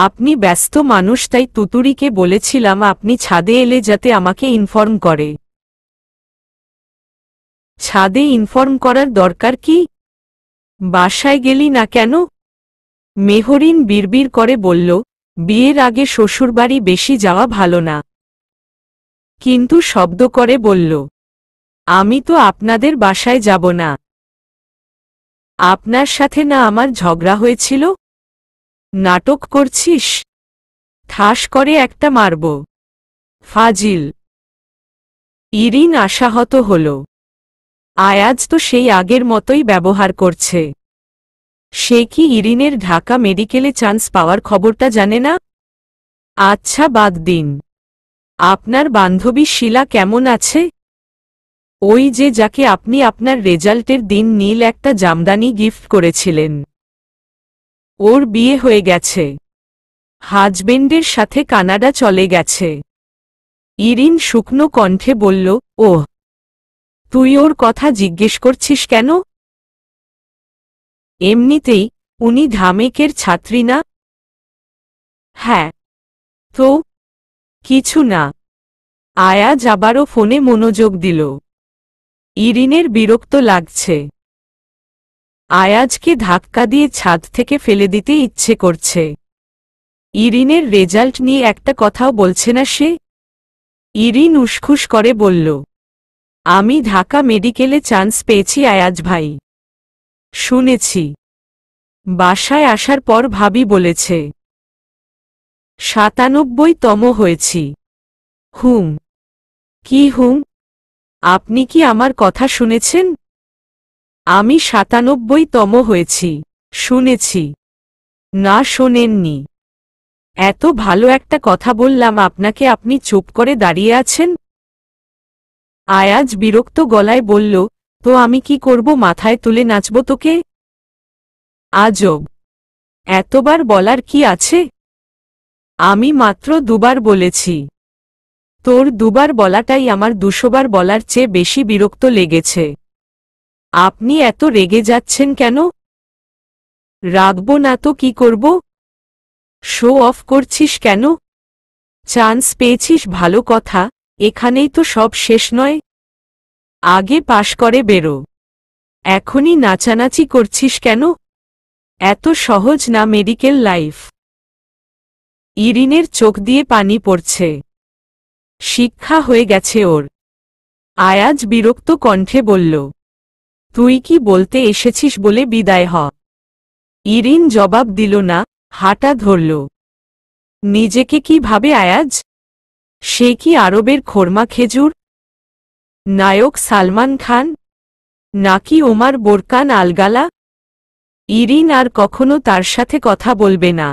আপনি ব্যস্ত মানুষ, তাই তুতুরিকে বলেছিলাম আপনি ছাদে এলে যাতে আমাকে ইনফর্ম করে। ছাদে ইনফর্ম করার দরকার কি? বাসায় গেলি না কেন? মেহরিন বিড়বিড় করে বলল, বিয়ের আগে শ্বশুরবাড়ি বেশি যাওয়া ভালো না। কিন্তু শব্দ করে বলল, আমি তো আপনাদের বাসায় যাব না। আপনার সাথে না আমার ঝগড়া হয়েছিল? নাটক করছিস? ঠাস করে একটা মারব। ফাজিল। ইরিন আশাহত হল। আয়াজ তো সেই আগের মতোই ব্যবহার করছে। সে কি ইরিনের ঢাকা মেডিকেলে চান্স পাওয়ার খবরটা জানে না? আচ্ছা বাদ দিন। আপনার বান্ধবী শিলা কেমন আছে? ওই যে যাকে আপনি আপনার রেজাল্টের দিন নীল একটা জামদানি গিফট করেছিলেন। ওর বিয়ে হয়ে গেছে। হাজবেন্ডের সাথে কানাডা চলে গেছে। ইরিন শুকনো কণ্ঠে বলল, ওহ, তুই ওর কথা জিজ্ঞেস করছিস কেন? এমনিতেই উনি ঢামেকের ছাত্রী না? হ্যাঁ। তো কিছু না। আয়াজ আবারও ফোনে মনোযোগ দিল। ইরিনের বিরক্ত লাগছে। আয়াজকে ধাক্কা দিয়ে ছাদ থেকে ফেলে দিতে ইচ্ছে করছে। ইরিনের রেজাল্ট নিয়ে একটা কথাও বলছে না সে। ইরিন উসখুস করে বলল, আমি ঢাকা মেডিকেলে চান্স পেয়েছি আয়াজ ভাই। শুনেছি। বাসায় আসার পর ভাবি বলেছে। ৯৭তম হয়েছি। হুম। কি হুম? আপনি কি আমার কথা শুনেছেন? আমি ৯৭তম হয়েছি। শুনেছি। না শোনেননি। এত ভালো একটা কথা বললাম আপনাকে, আপনি চুপ করে দাঁড়িয়ে আছেন। আয়াজ বিরক্ত গলায় বলল, তো আমি কি করব, মাথায় তুলে নাচব তোকে? আজব। এতবার বলার কি আছে? আমি মাত্র দুবার বলেছি। তোর দুবার বলাটাই আমার ২০০ বার বলার চেয়ে বেশি বিরক্ত লেগেছে। আপনি এত রেগে যাচ্ছেন কেন? রাগব না তো কি করব? শো অফ করছিস কেন? চান্স পেয়েছিস ভালো কথা, এখানেই তো সব শেষ নয়। আগে পাশ করে বেরো। এখনই নাচানাচি করছিস কেন? এত সহজ না মেডিকেল লাইফ। ইরিনের চোখ দিয়ে পানি পড়ছে। শিক্ষা হয়ে গেছে ওর। আয়াজ বিরক্ত কণ্ঠে বলল, তুই কি বলতে এসেছিস বলে বিদায় হ। ইরিন জবাব দিল না, হাঁটা ধরল। নিজেকে কি ভাবে আয়াজ? সে কি আরবের খোরমা খেজুর? নায়ক সালমান খান? নাকি ওমার বোরকান আলগালা? ইরিন আর কখনো তার সাথে কথা বলবে না।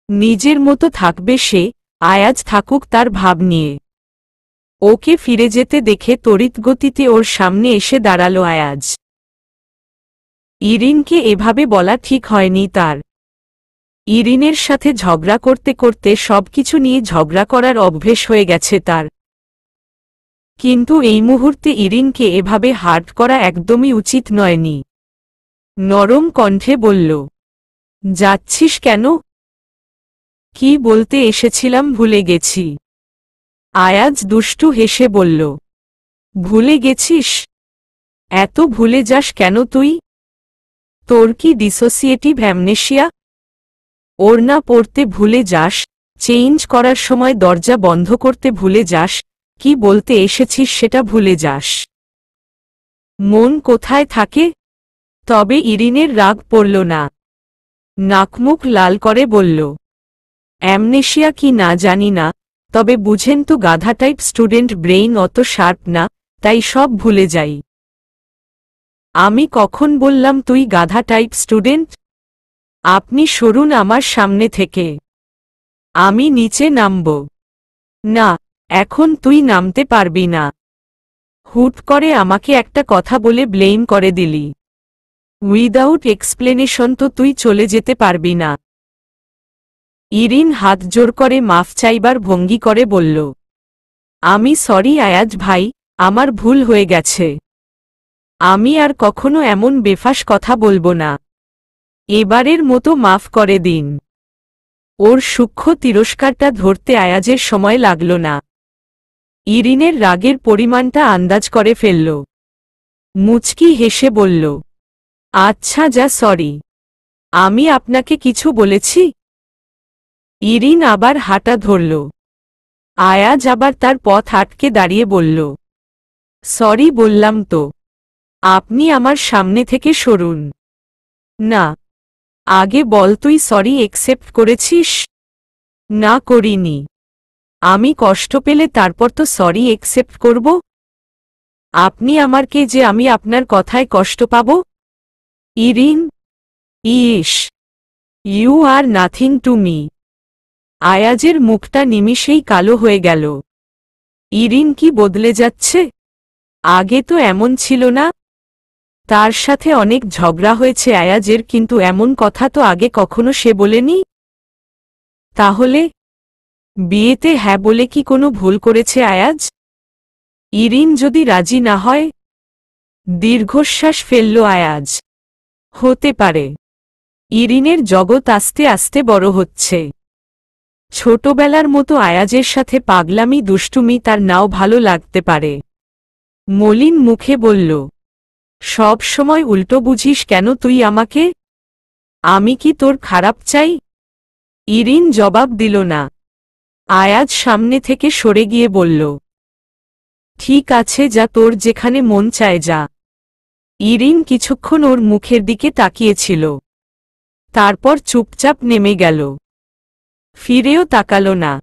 নিজের মতো থাকবে সে, আয়াজ থাকুক তার ভাব নিয়ে। ওকে ফিরে যেতে দেখে তড়িৎগতিতে ওর সামনে এসে দাঁড়াল আয়াজ। ইরিনকে এভাবে বলা ঠিক হয়নি তার। ইরিনের সাথে ঝগড়া করতে করতে সবকিছু নিয়ে ঝগড়া করার অভ্যেস হয়ে গেছে তার। কিন্তু এই মুহূর্তে ইরিনকে এভাবে হার্ট করা একদমই উচিত নয়নি। নরম কণ্ঠে বলল, যাচ্ছিস কেন? কি বলতে এসেছিলাম ভুলে গেছি। আয়াজ দুষ্টু হেসে বলল, ভুলে গেছিস? এত ভুলে যাস কেন তুই? তোর কি ডিসোসিয়েটিভ অ্যামনেশিয়া? ওড়না পরতে ভুলে যাস, চেঞ্জ করার সময় দরজা বন্ধ করতে ভুলে যাস, কি বলতে এসেছিস সেটা ভুলে যাস। মন কোথায় থাকে? তবে ইরিনের রাগ পড়ল না। নাকমুখ লাল করে বলল, অ্যামনেশিয়া কি না জানি না, তবে বুঝেন তো গাধা টাইপ স্টুডেন্ট, ব্রেইন অত শার্প না, তাই সব ভুলে যাই। আমি কখন বললাম তুই গাধা টাইপ স্টুডেন্ট? আপনি সরুন আমার সামনে থেকে। আমি নিচে নামব। না, এখন তুই নামতে পারবি না। হুট করে আমাকে একটা কথা বলে ব্লেম করে দিলি। উইদাউট এক্সপ্লেনেশন তো তুই চলে যেতে পারবি না। ইরিন হাত জোর করে মাফ চাইবার ভঙ্গি করে বলল, আমি সরি আয়াজ ভাই, আমার ভুল হয়ে গেছে। আমি আর কখনো এমন বেফাস কথা বলবো না। এবারের মতো মাফ করে দিন। ওর সূক্ষ্ম তিরস্কারটা ধরতে আয়াজের সময় লাগল না। ইরিনের রাগের পরিমাণটা আন্দাজ করে ফেলল। মুচকি হেসে বলল, আচ্ছা যা, সরি। আমি আপনাকে কিছু বলেছি? ইরিন আবার হাঁটা ধরল। আয়াজ আবার তার পথ আটকে দাঁড়িয়ে বলল, সরি বললাম তো। আপনি আমার সামনে থেকে সরুন। না, আগে বল তুই সরি একসেপ্ট করেছিস? না, করিনি। আমি কষ্ট পেলে তারপর তো সরি একসেপ্ট করব? আপনি আমারকে যে আমি আপনার কথায় কষ্ট পাব? ইরিন, ইস, you are nothing to me. আয়াজের মুখটা নিমিষেই কালো হয়ে গেল। ইরিন কি বদলে যাচ্ছে? আগে তো এমন ছিল না। তার সাথে অনেক ঝগড়া হয়েছে আয়াজের, কিন্তু এমন কথা তো আগে কখনো সে বলেনি। তাহলে বিয়েতে হ্যাঁ বলে কি কোনো ভুল করেছে আয়াজ? ইরিন যদি রাজি না হয়? দীর্ঘশ্বাস ফেলল আয়াজ। হতে পারে। ইরিনের জগৎ আস্তে আস্তে বড় হচ্ছে। ছোটবেলার মতো আয়াজের সাথে পাগলামি দুষ্টুমি তার নাও ভালো লাগতে পারে। মলিন মুখে বলল, সব সময় উল্টো বুঝিস কেন তুই আমাকে? আমি কি তোর খারাপ চাই? ইরিন জবাব দিল না। আয়াজ সামনে থেকে সরে গিয়ে বলল, ঠিক আছে যা, তোর যেখানে মন চায় যা। ইরিন কিছুক্ষণ ওর মুখের দিকে তাকিয়েছিল। তারপর চুপচাপ নেমে গেল। ফিরেও তাকাল না।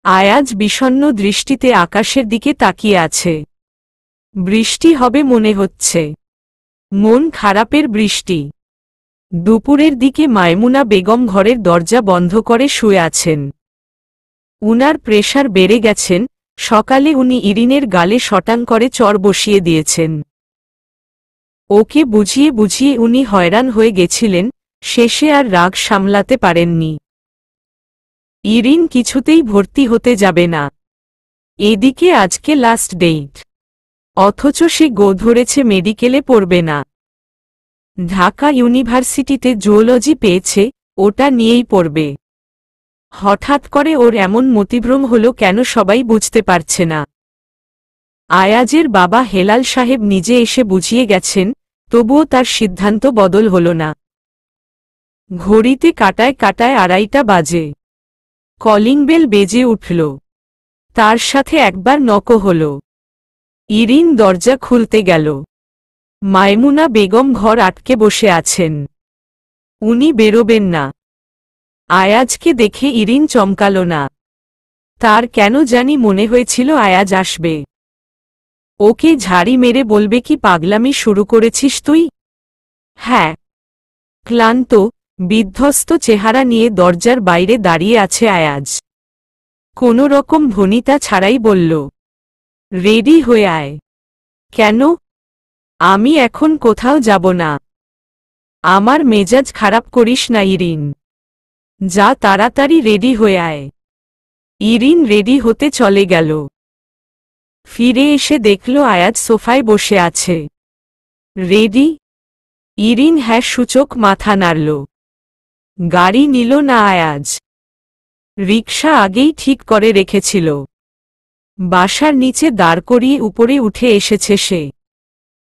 আয়াজ বিষণ্ণ দৃষ্টিতে আকাশের দিকে তাকিয়ে আছে। বৃষ্টি হবে মনে হচ্ছে। মন খারাপের বৃষ্টি। দুপুরের দিকে মায়মুনা বেগম ঘরের দরজা বন্ধ করে শুয়ে আছেন। উনার প্রেশার বেড়ে গেছেন। সকালে উনি ইরিনের গালে শটাং করে চর বসিয়ে দিয়েছেন। ওকে বুঝিয়ে বুঝিয়ে উনি হয়রান হয়ে গেছিলেন, শেষে আর রাগ সামলাতে পারেননি। ইরিন কিছুতেই ভর্তি হতে যাবে না। এদিকে আজকে লাস্ট ডেট, অথচ সে গো ধরেছে মেডিকেলে পড়বে না। ঢাকা ইউনিভার্সিটিতে জুওলজি পেয়েছে, ওটা নিয়েই পড়বে। হঠাৎ করে ওর এমন মতিভ্রম হলো কেন সবাই বুঝতে পারছে না। আয়াজের বাবা হেলাল সাহেব নিজে এসে বুঝিয়ে গেছেন, তবুও তার সিদ্ধান্ত বদল হল না। ঘড়িতে কাটায় কাটায় 2:30 বাজে। কলিং বেল বেজে উঠল। তার সাথে একবার নকও হল। ইরিন দরজা খুলতে গেল। মায়মুনা বেগম ঘর আটকে বসে আছেন। উনি বেরোবেন না। আয়াজকে দেখে ইরিন চমকাল না। তার কেন জানি মনে হয়েছিল আয়াজ আসবে। ওকে ঝাড়ি মেরে বলবে কি পাগলামি শুরু করেছিস তুই? হ্যাঁ। ক্লান্ত, বিধ্বস্ত চেহারা নিয়ে দরজার বাইরে দাঁড়িয়ে আছে আয়াজ। কোনো রকম ভনিতা ছাড়াই বলল, রেডি হয়ে আয়। কেন? আমি এখন কোথাও যাব না। আমার মেজাজ খারাপ করিস না ইরিন। যা তাড়াতাড়ি রেডি হয়ে আয়। ইরিন রেডি হতে চলে গেল। ফিরে এসে দেখল আয়াজ সোফায় বসে আছে। রেডি? ইরিন হ্যাঁ সূচক মাথা নাড়ল। গাড়ি নিল না আয়াজ। রিকশা আগেই ঠিক করে রেখেছিল। বাসার নিচে দাঁড় করিয়ে উপরে উঠে এসেছে সে।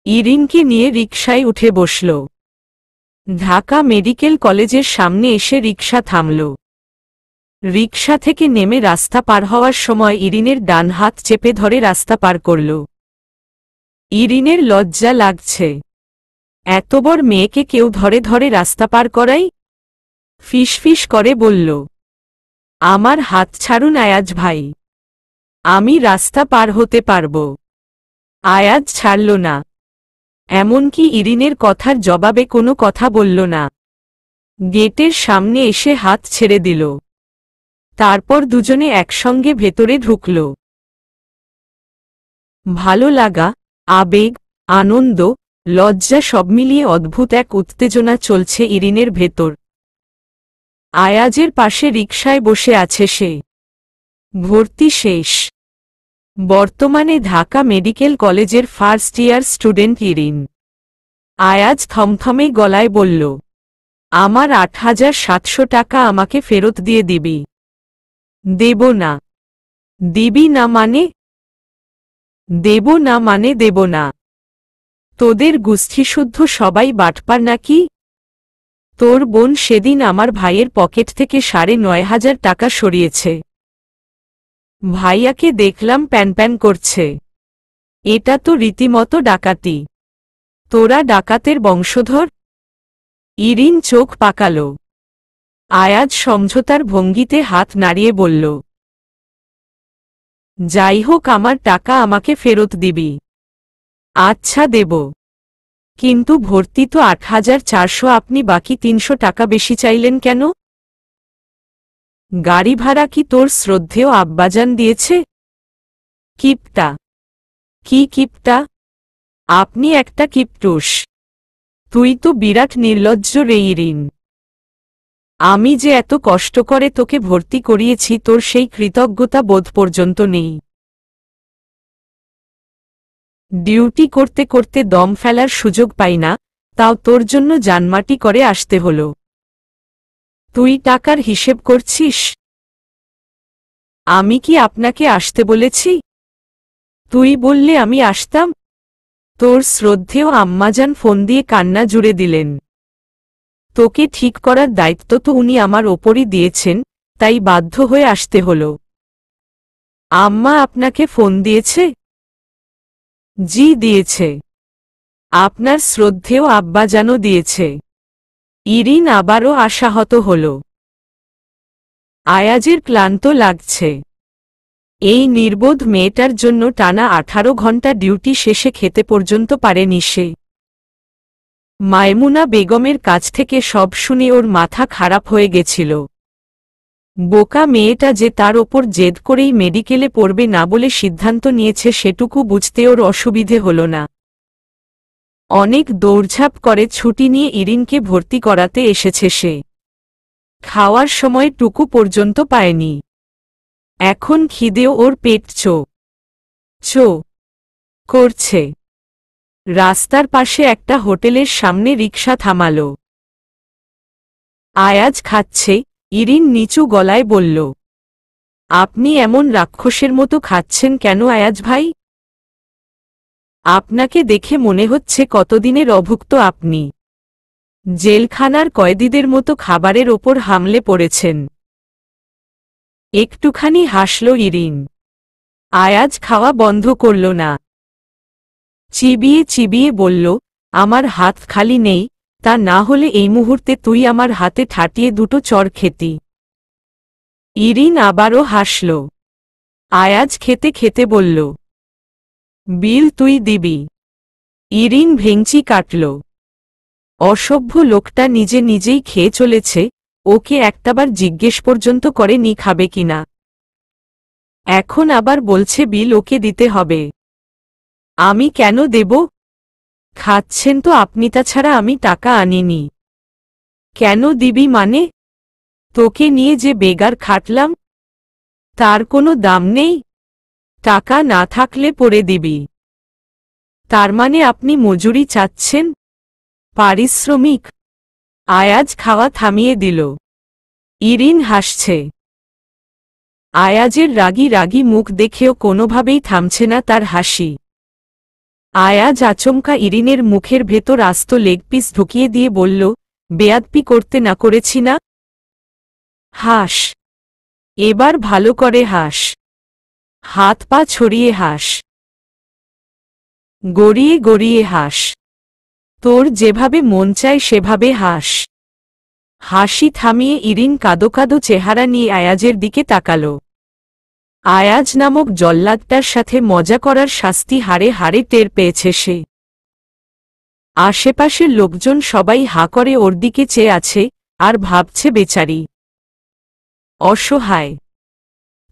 ইরিনকে নিয়ে রিকশায় উঠে বসল। ঢাকা মেডিকেল কলেজের সামনে এসে রিকশা থামল। রিকশা থেকে নেমে রাস্তা পার হওয়ার সময় ইরিনের ডান হাত চেপে ধরে রাস্তা পার করল। ইরিনের লজ্জা লাগছে। এত বড় মেয়েকে কেউ ধরে ধরে রাস্তা পার করাই? ফিসফিস করে বলল, আমার হাত ছাড়ুন আয়াজ ভাই। আমি রাস্তা পার হতে পারব। আয়াজ ছাড়ল না। এমনকি ইরিনের কথার জবাবে কোনো কথা বলল না। গেটের সামনে এসে হাত ছেড়ে দিল। তারপর দুজনে একসঙ্গে ভেতরে ঢুকল। ভালো লাগা, আবেগ, আনন্দ, লজ্জা সব মিলিয়ে অদ্ভুত এক উত্তেজনা চলছে ইরিনের ভেতর। আয়াজের পাশে রিকশায় বসে আছে সে। ভর্তি শেষ। বর্তমানে ঢাকা মেডিকেল কলেজের first year student Irin. Ayaz থমথমে গলায় বলল, আমার ৮,৭০০ টাকা আমাকে ফেরত দিয়ে দিবি। দেব না। দিবি না মানে? দেব না মানে দেব না। তোদের গোষ্ঠীশুদ্ধ সবাই বাটপার নাকি? তোর বোন সেদিন আমার ভাইয়ের পকেট থেকে ৯,৫০০ টাকা সরিয়েছে। ভাইয়াকে দেখলাম প্যান করছে। এটা তো রীতিমতো ডাকাতি। তোরা ডাকাতের বংশধর? ইরিন চোখ পাকাল। আয়াজ সমঝোতার ভঙ্গিতে হাত নাড়িয়ে বলল, যাই হোক আমার টাকা আমাকে ফেরত দিবি। আচ্ছা দেব, কিন্তু ভর্তি তো ৮,৪০০, আপনি বাকি ৩০০ টাকা বেশি চাইলেন কেন? গাড়ি ভাড়া কি তোর শ্রদ্ধেয় আব্বাজান দিয়েছে? কিপটা। কি কিপটা? আপনি একটা কিপটুস। তুই তো বিরাট নির্লজ্জ রে ইরিন। আমি যে এত কষ্ট করে তোকে ভর্তি করিয়েছি, তোর সেই কৃতজ্ঞতা বোধ পর্যন্ত নেই। ডিউটি করতে করতে দম ফেলার সুযোগ পাই না, তাও তোর জন্য জানমাটি করে আসতে হলো। তুই টাকার হিসেব করছিস? আমি কি আপনাকে আসতে বলেছি? তুই বললে আমি আসতাম? তোর শ্রদ্ধেয় আম্মাজান ফোন দিয়ে কান্না জুড়ে দিলেন। তোকে ঠিক করার দায়িত্ব তো উনি আমার ওপরই দিয়েছেন, তাই বাধ্য হয়ে আসতে হলো। আম্মা আপনাকে ফোন দিয়েছে? জি দিয়েছে। আপনার শ্রদ্ধেয় আব্বাজানও দিয়েছে। ইরিন আবারও আশাহত হল। আয়াজের ক্লান্ত লাগছে। এই নির্বোধ মেয়েটার জন্য টানা ১৮ ঘন্টা ডিউটি শেষে খেতে পর্যন্ত পারেনি সে। মায়মুনা বেগমের কাছ থেকে সব শুনে ওর মাথা খারাপ হয়ে গেছিল। বোকা মেয়েটা যে তার ওপর জেদ করেই মেডিকেলে পড়বে না বলে সিদ্ধান্ত নিয়েছে, সেটুকু বুঝতে ওর অসুবিধে হল না। অনেক দৌড়ঝাঁপ করে ছুটি নিয়ে ইরিনকে ভর্তি করাতে এসেছে সে। খাওয়ার সময় টুকু পর্যন্ত পায়নি। এখন খিদেও ওর পেট চো চো করছে। রাস্তার পাশে একটা হোটেলের সামনে রিকশা থামাল। আয়াজ খাচ্ছে। ইরিন নিচু গলায় বলল, আপনি এমন রাক্ষসের মতো খাচ্ছেন কেন আয়াজ ভাই? আপনাকে দেখে মনে হচ্ছে কতদিনের অভুক্ত আপনি। জেলখানার কয়েদিদের মতো খাবারের ওপর হামলে পড়েছেন। একটুখানি হাসল ইরিন। আয়াজ খাওয়া বন্ধ করল না। চিবিয়ে চিবিয়ে বলল, আমার হাত খালি নেই, তা না হলে এই মুহূর্তে তুই আমার হাতে ঠাটিয়ে দুটো চড় খেতি। ইরিন আবারও হাসল। আয়াজ খেতে খেতে বলল, বিল তুই দিবি। ইরিন ভেঙচি কাটল। অসভ্য লোকটা নিজে নিজেই খেয়ে চলেছে, ওকে একটাবার জিজ্ঞেস পর্যন্ত করেনি খাবে কিনা। এখন আবার বলছে বিল ওকে দিতে হবে। আমি কেন দেব? খাচ্ছেন তো আপনি, তাছাড়া আমি টাকা আনিনি। কেন দিবি মানে? তোকে নিয়ে যে বেগার খাটলাম, তার কোনো দাম নেই? টাকা না থাকলে পড়ে দিবি। তার মানে আপনি মজুরি চাচ্ছেন? পারিশ্রমিক? আয়াজ খাওয়া থামিয়ে দিল। ইরিন হাসছে। আয়াজের রাগী রাগী মুখ দেখেও কোনোভাবেই থামছে না তার হাসি। আয়াজ আচমকা ইরিনের মুখের ভেতর আস্ত লেগ পিস ঢুকিয়ে দিয়ে বলল, বেয়াদপি করতে না করেছি না? হাস। এবার ভালো করে হাস। হাত পা ছড়িয়ে হাস। গড়িয়ে গড়িয়ে হাস। তোর যেভাবে মন চায় সেভাবে হাস। হাসি থামিয়ে ইরিন কাদো কাদো চেহারা নিয়ে আয়াজের দিকে তাকাল। আয়াজ নামক জল্লাদটার সাথে মজা করার শাস্তি হাড়ে হাড়ে টের পেয়েছে সে। আশেপাশের লোকজন সবাই হাঁ করে ওর দিকে চেয়ে আছে, আর ভাবছে বেচারি অসহায়।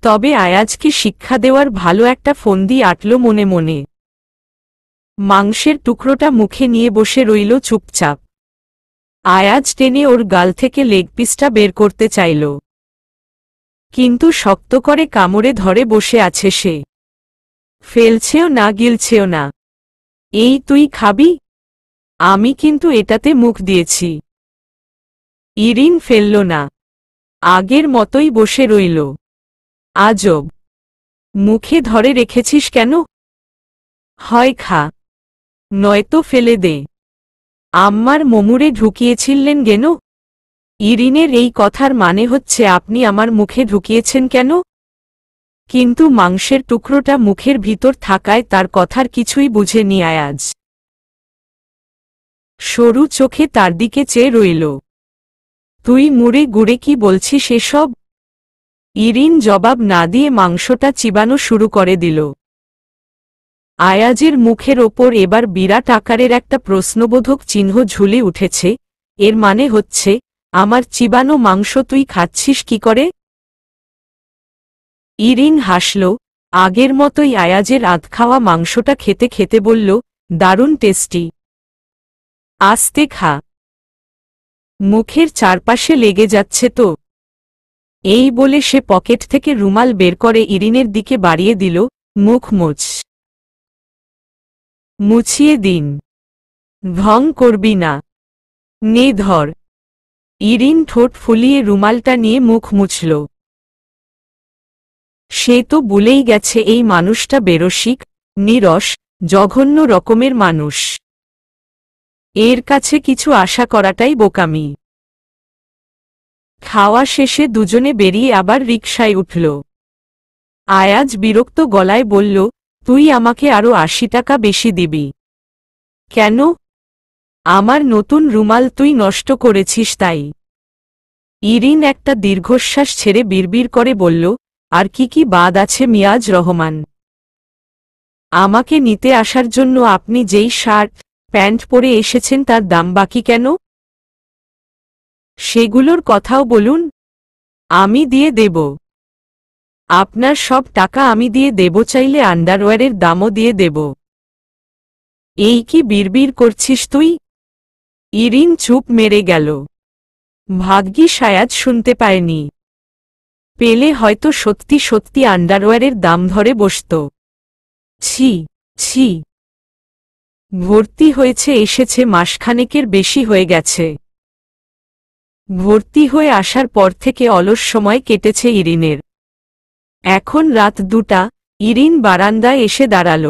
তবে আয়াজকে শিক্ষা দেওয়ার ভালো একটা ফন্দি আটল মনে মনে। মাংসের টুকরোটা মুখে নিয়ে বসে রইল চুপচাপ। আয়াজ টেনে ওর গাল থেকে লেগ পিসটা বের করতে চাইল, কিন্তু শক্ত করে কামড়ে ধরে বসে আছে সে। ফেলছেও না গিলছেও না। এই তুই খাবি? আমি কিন্তু এটাতে মুখ দিয়েছি। ইরিন ফেলল না, আগের মতোই বসে রইল। আজব, মুখে ধরে রেখেছিস কেন? হয় খা, নয়তো ফেলে দে। আম্মার মোমুরে ঢুকিয়েছিলেন কেন? ইরিনের এই কথার মানে হচ্ছে আপনি আমার মুখে ঢুকিয়েছেন কেন? কিন্তু মাংসের টুকরোটা মুখের ভিতর থাকায় তার কথার কিছুই বুঝেনি আয়াজ। সরু চোখে তার দিকে চেয়ে রইল। তুই মুড়ে গুড়ে কি বলছিস এসব? ইরিন জবাব না দিয়ে মাংসটা চিবানো শুরু করে দিল। আয়াজের মুখের ওপর এবার বিরাট আকারের একটা প্রশ্নবোধক চিহ্ন ঝুলে উঠেছে। এর মানে হচ্ছে, আমার চিবানো মাংস তুই খাচ্ছিস কি করে? ইরিন হাসল, আগের মতোই আয়াজের আধখাওয়া মাংসটা খেতে খেতে বলল, দারুণ টেস্টি। আস্তে খা, মুখের চারপাশে লেগে যাচ্ছে তো। এই বলে সে পকেট থেকে রুমাল বের করে ইরিনের দিকে বাড়িয়ে দিল, মুখ মুছিয়ে দিন। ভং করবি না, নে ধর। ইরিন ঠোঁট ফুলিয়ে রুমালটা নিয়ে মুখ মুছল। সে তো ভুলেই গেছে এই মানুষটা বেরসিক, নিরস, জঘন্য রকমের মানুষ। এর কাছে কিছু আশা করাটাই বোকামি। খাওয়া শেষে দুজনে বেরিয়ে আবার রিকশায় উঠল। আয়াজ বিরক্ত গলায় বলল, তুই আমাকে আরো ৮০ টাকা বেশি দিবি। কেন? আমার নতুন রুমাল তুই নষ্ট করেছিস তাই। ইরিন একটা দীর্ঘশ্বাস ছেড়ে বিড়বিড় করে বলল, আর কি কি বাদ আছে মিয়াজ রহমান? আমাকে নিতে আসার জন্য আপনি যেই শার্ট প্যান্ট পরে এসেছেন তার দাম বাকি কেন? সেগুলোর কথাও বলুন। আমি দিয়ে দেব। আপনার সব টাকা আমি দিয়ে দেব, চাইলে আন্ডারওয়্যারের দামও দিয়ে দেব। এই কি বিড়বিড় করছিস তুই? ইরিন চুপ মেরে গেল। ভাগ্যিস আয়াজ শুনতে পায়নি। পেলে হয়তো সত্যি সত্যি আন্ডারওয়্যারের দাম ধরে বসত। ছি ছি। ভর্তি হয়েছে এসেছে মাসখানেকের বেশি হয়ে গেছে। ভর্তি হয়ে আসার পর থেকে অলস সময় কেটেছে ইরিনের। এখন রাত ২টা, ইরিন বারান্দায় এসে দাঁড়াল।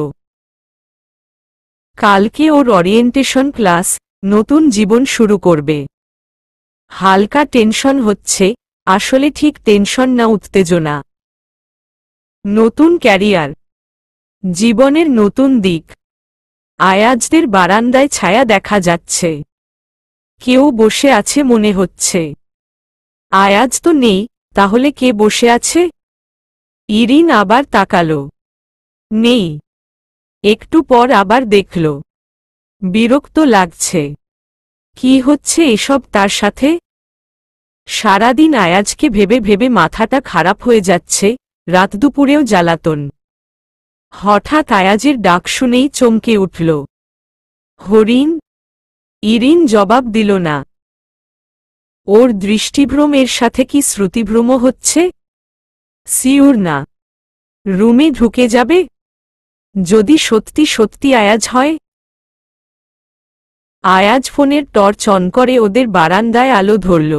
কালকে ওর ওরিয়েন্টেশন ক্লাস, নতুন জীবন শুরু করবে। হালকা টেনশন হচ্ছে, আসলে ঠিক টেনশন না, উত্তেজনা। নতুন ক্যারিয়ার, জীবনের নতুন দিক। আয়াজদের বারান্দায় ছায়া দেখা যাচ্ছে। কেউ বসে আছে মনে হচ্ছে। আয়াজ তো নেই, তাহলে কে বসে আছে? ইরিন আবার তাকাল। নেই। একটু পর আবার দেখল। বিরক্ত লাগছে। কি হচ্ছে এসব তার সাথে? সারাদিন আয়াজকে ভেবে ভেবে মাথাটা খারাপ হয়ে যাচ্ছে, রাত দুপুরেও জ্বালাতন। হঠাৎ আয়াজের ডাক শুনেই চমকে উঠল। হরিণ। ইরিন জবাব দিল না। ওর দৃষ্টিভ্রমের সাথে কি শ্রুতিভ্রম হচ্ছে? সিউর না। রুমে ঢুকে যাবে? যদি সত্যি সত্যি আয়াজ হয়? আয়াজ ফোনের টর্চ অন করে ওদের বারান্দায় আলো ধরল।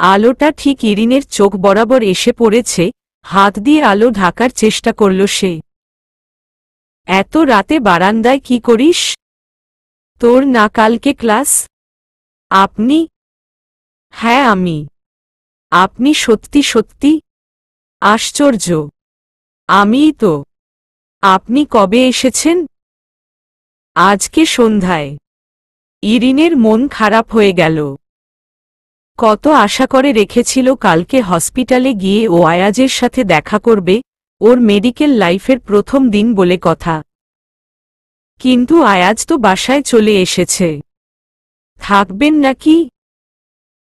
আলোটা ঠিক ইরিনের চোখ বরাবর এসে পড়েছে, হাত দিয়ে আলো ঢাকার চেষ্টা করল সে। এত রাতে বারান্দায় কি করিস? তোর না কালকে ক্লাস? আপনি? হ্যাঁ আমি। আপনি সত্যি সত্যি? আশ্চর্য। আমিই তো। আপনি কবে এসেছেন? আজকে সন্ধ্যায়। ইরিনের মন খারাপ হয়ে গেল। কত আশা করে রেখেছিল কালকে হসপিটালে গিয়ে ও আয়াজের সাথে দেখা করবে, ওর মেডিকেল লাইফের প্রথম দিন বলে কথা। কিন্তু আয়াজ তো বাসায় চলে এসেছে। থাকবেন নাকি?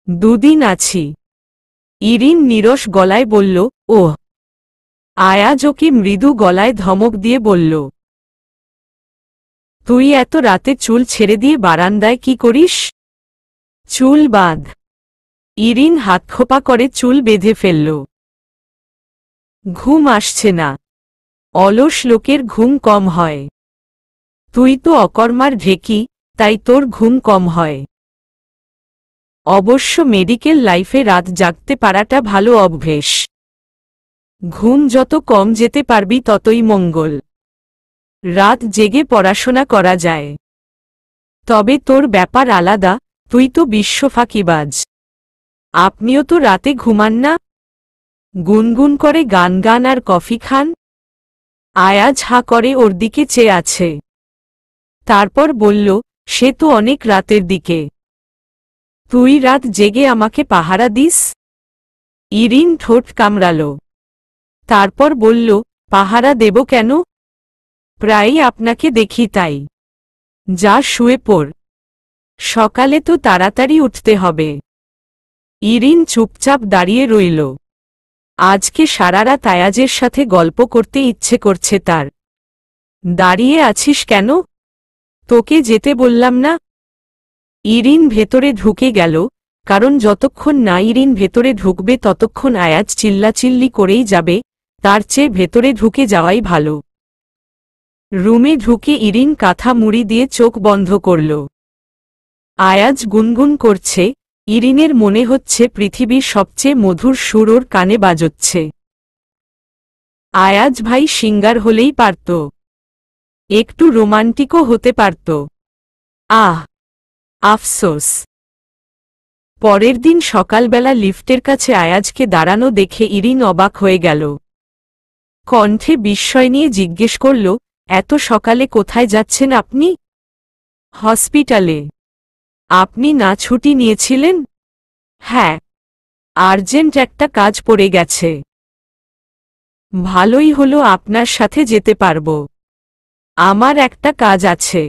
২ দিন আছি। ইরিন নিরস গলায় বলল, ওহ। আয়াজ ওকে মৃদু গলায় ধমক দিয়ে বলল, তুই এত রাতে চুল ছেড়ে দিয়ে বারান্দায় কি করিস? চুল বাঁধ। ইরিন হাতখোপা করে চুল বেঁধে ফেলল। ঘুম আসছে না। অলস লোকের ঘুম কম হয়। তুই তো অকর্মার ঢেকি, তাই তোর ঘুম কম হয়। অবশ্য মেডিকেল লাইফে রাত জাগতে পারাটা ভালো অভ্যেস। ঘুম যত কম যেতে পারবি ততই মঙ্গল। রাত জেগে পড়াশোনা করা যায়। তবে তোর ব্যাপার আলাদা, তুই তো বিশ্বফাঁকিবাজ। আপনিও তো রাতে ঘুমান না, গুনগুন করে গান গান আর কফি খান। আয়াজ হা করে ওর দিকে চেয়ে আছে। তারপর বলল, সে তো অনেক রাতের দিকে। তুই রাত জেগে আমাকে পাহারা দিস? ইরিন ঠোঁট কামড়াল। তারপর বলল, পাহারা দেব কেন? প্রায়ই আপনাকে দেখি তাই। যা শুয়ে পড়, সকালে তো তাড়াতাড়ি উঠতে হবে। ইরিন চুপচাপ দাঁড়িয়ে রইল। আজকে সারারাত আয়াজের সাথে গল্প করতে ইচ্ছে করছে তার। দাঁড়িয়ে আছিস কেন? তোকে যেতে বললাম না? ইরিন ভেতরে ঢুকে গেল, কারণ যতক্ষণ না ইরিন ভেতরে ঢুকবে ততক্ষণ আয়াজ চিল্লাচিল্লি করেই যাবে, তার চেয়ে ভেতরে ঢুকে যাওয়াই ভালো। রুমে ঢুকে ইরিন কাঁথা মুড়ি দিয়ে চোখ বন্ধ করল। আয়াজ গুনগুন করছে, ইরিনের মনে হচ্ছে পৃথিবীর সবচেয়ে মধুর সুর ওর কানে বাজচ্ছে। আয়াজ ভাই সিঙ্গার হলেই পারত, একটু রোমান্টিকও হতে পারত। আহ, আফসোস। পরের দিন সকালবেলা লিফটের কাছে আয়াজকে দাঁড়ানো দেখে ইরিন অবাক হয়ে গেল। কণ্ঠে বিস্ময় নিয়ে জিজ্ঞেস করল, এত সকালে কোথায় যাচ্ছেন আপনি? হসপিটালে। আপনি না ছুটি নিয়েছিলেন? হ্যাঁ, আর্জেন্ট একটা কাজ পড়ে গেছে। ভালোই হলো, আপনার সাথে যেতে পারব। আমার একটা কাজ আছে।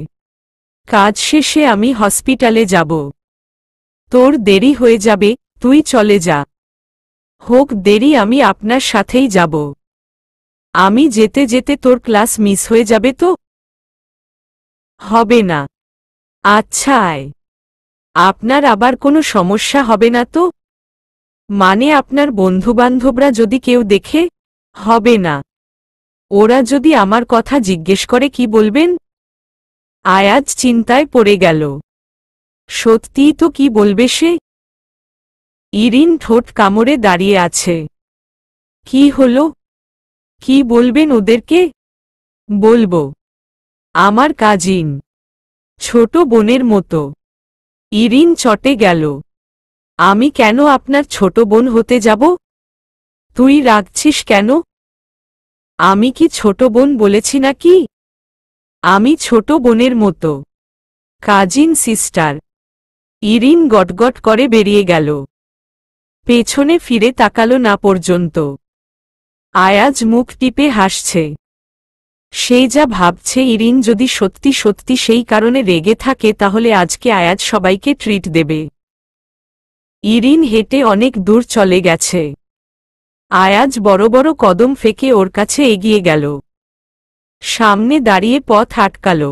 কাজ শেষে আমি হসপিটালে যাব। তোর দেরি হয়ে যাবে, তুই চলে যা। হোক দেরি, আমি আপনার সাথেই যাব। আমি যেতে যেতে তোর ক্লাস মিস হয়ে যাবে তো? হবে না। আচ্ছা আয়। আপনার আবার কোনো সমস্যা হবে না তো? মানে আপনার বন্ধুবান্ধবরা যদি কেউ দেখে? হবে না। ওরা যদি আমার কথা জিজ্ঞেস করে কি বলবেন? আয়াজ চিন্তায় পড়ে গেল। সত্যিই তো, কি বলবে সে? ইরিন ঠোঁট কামড়ে দাঁড়িয়ে আছে। কি হলো? কি বলবেন ওদেরকে? বলবো, আমার কাজিন, ছোট বোনের মতো। ইরিন চটে গেল। আমি কেন আপনার ছোট বোন হতে যাব? তুই রাগছিস কেন? আমি কি ছোট বোন বলেছি নাকি? আমি ছোট বোনের মতো, কাজিন সিস্টার। ইরিন গটগট করে বেরিয়ে গেল। পেছনে ফিরে তাকালো না পর্যন্ত। আয়াজ মুখ টিপে হাসছে। সে যা ভাবছে, ইরিন যদি সত্যি সত্যি সেই কারণে রেগে থাকে তাহলে আজকে আয়াজ সবাইকে ট্রিট দেবে। ইরিন হেঁটে অনেক দূর চলে গেছে। আয়াজ বড় বড় কদম ফেকে ওর কাছে এগিয়ে গেল। সামনে দাঁড়িয়ে পথ আটকাল।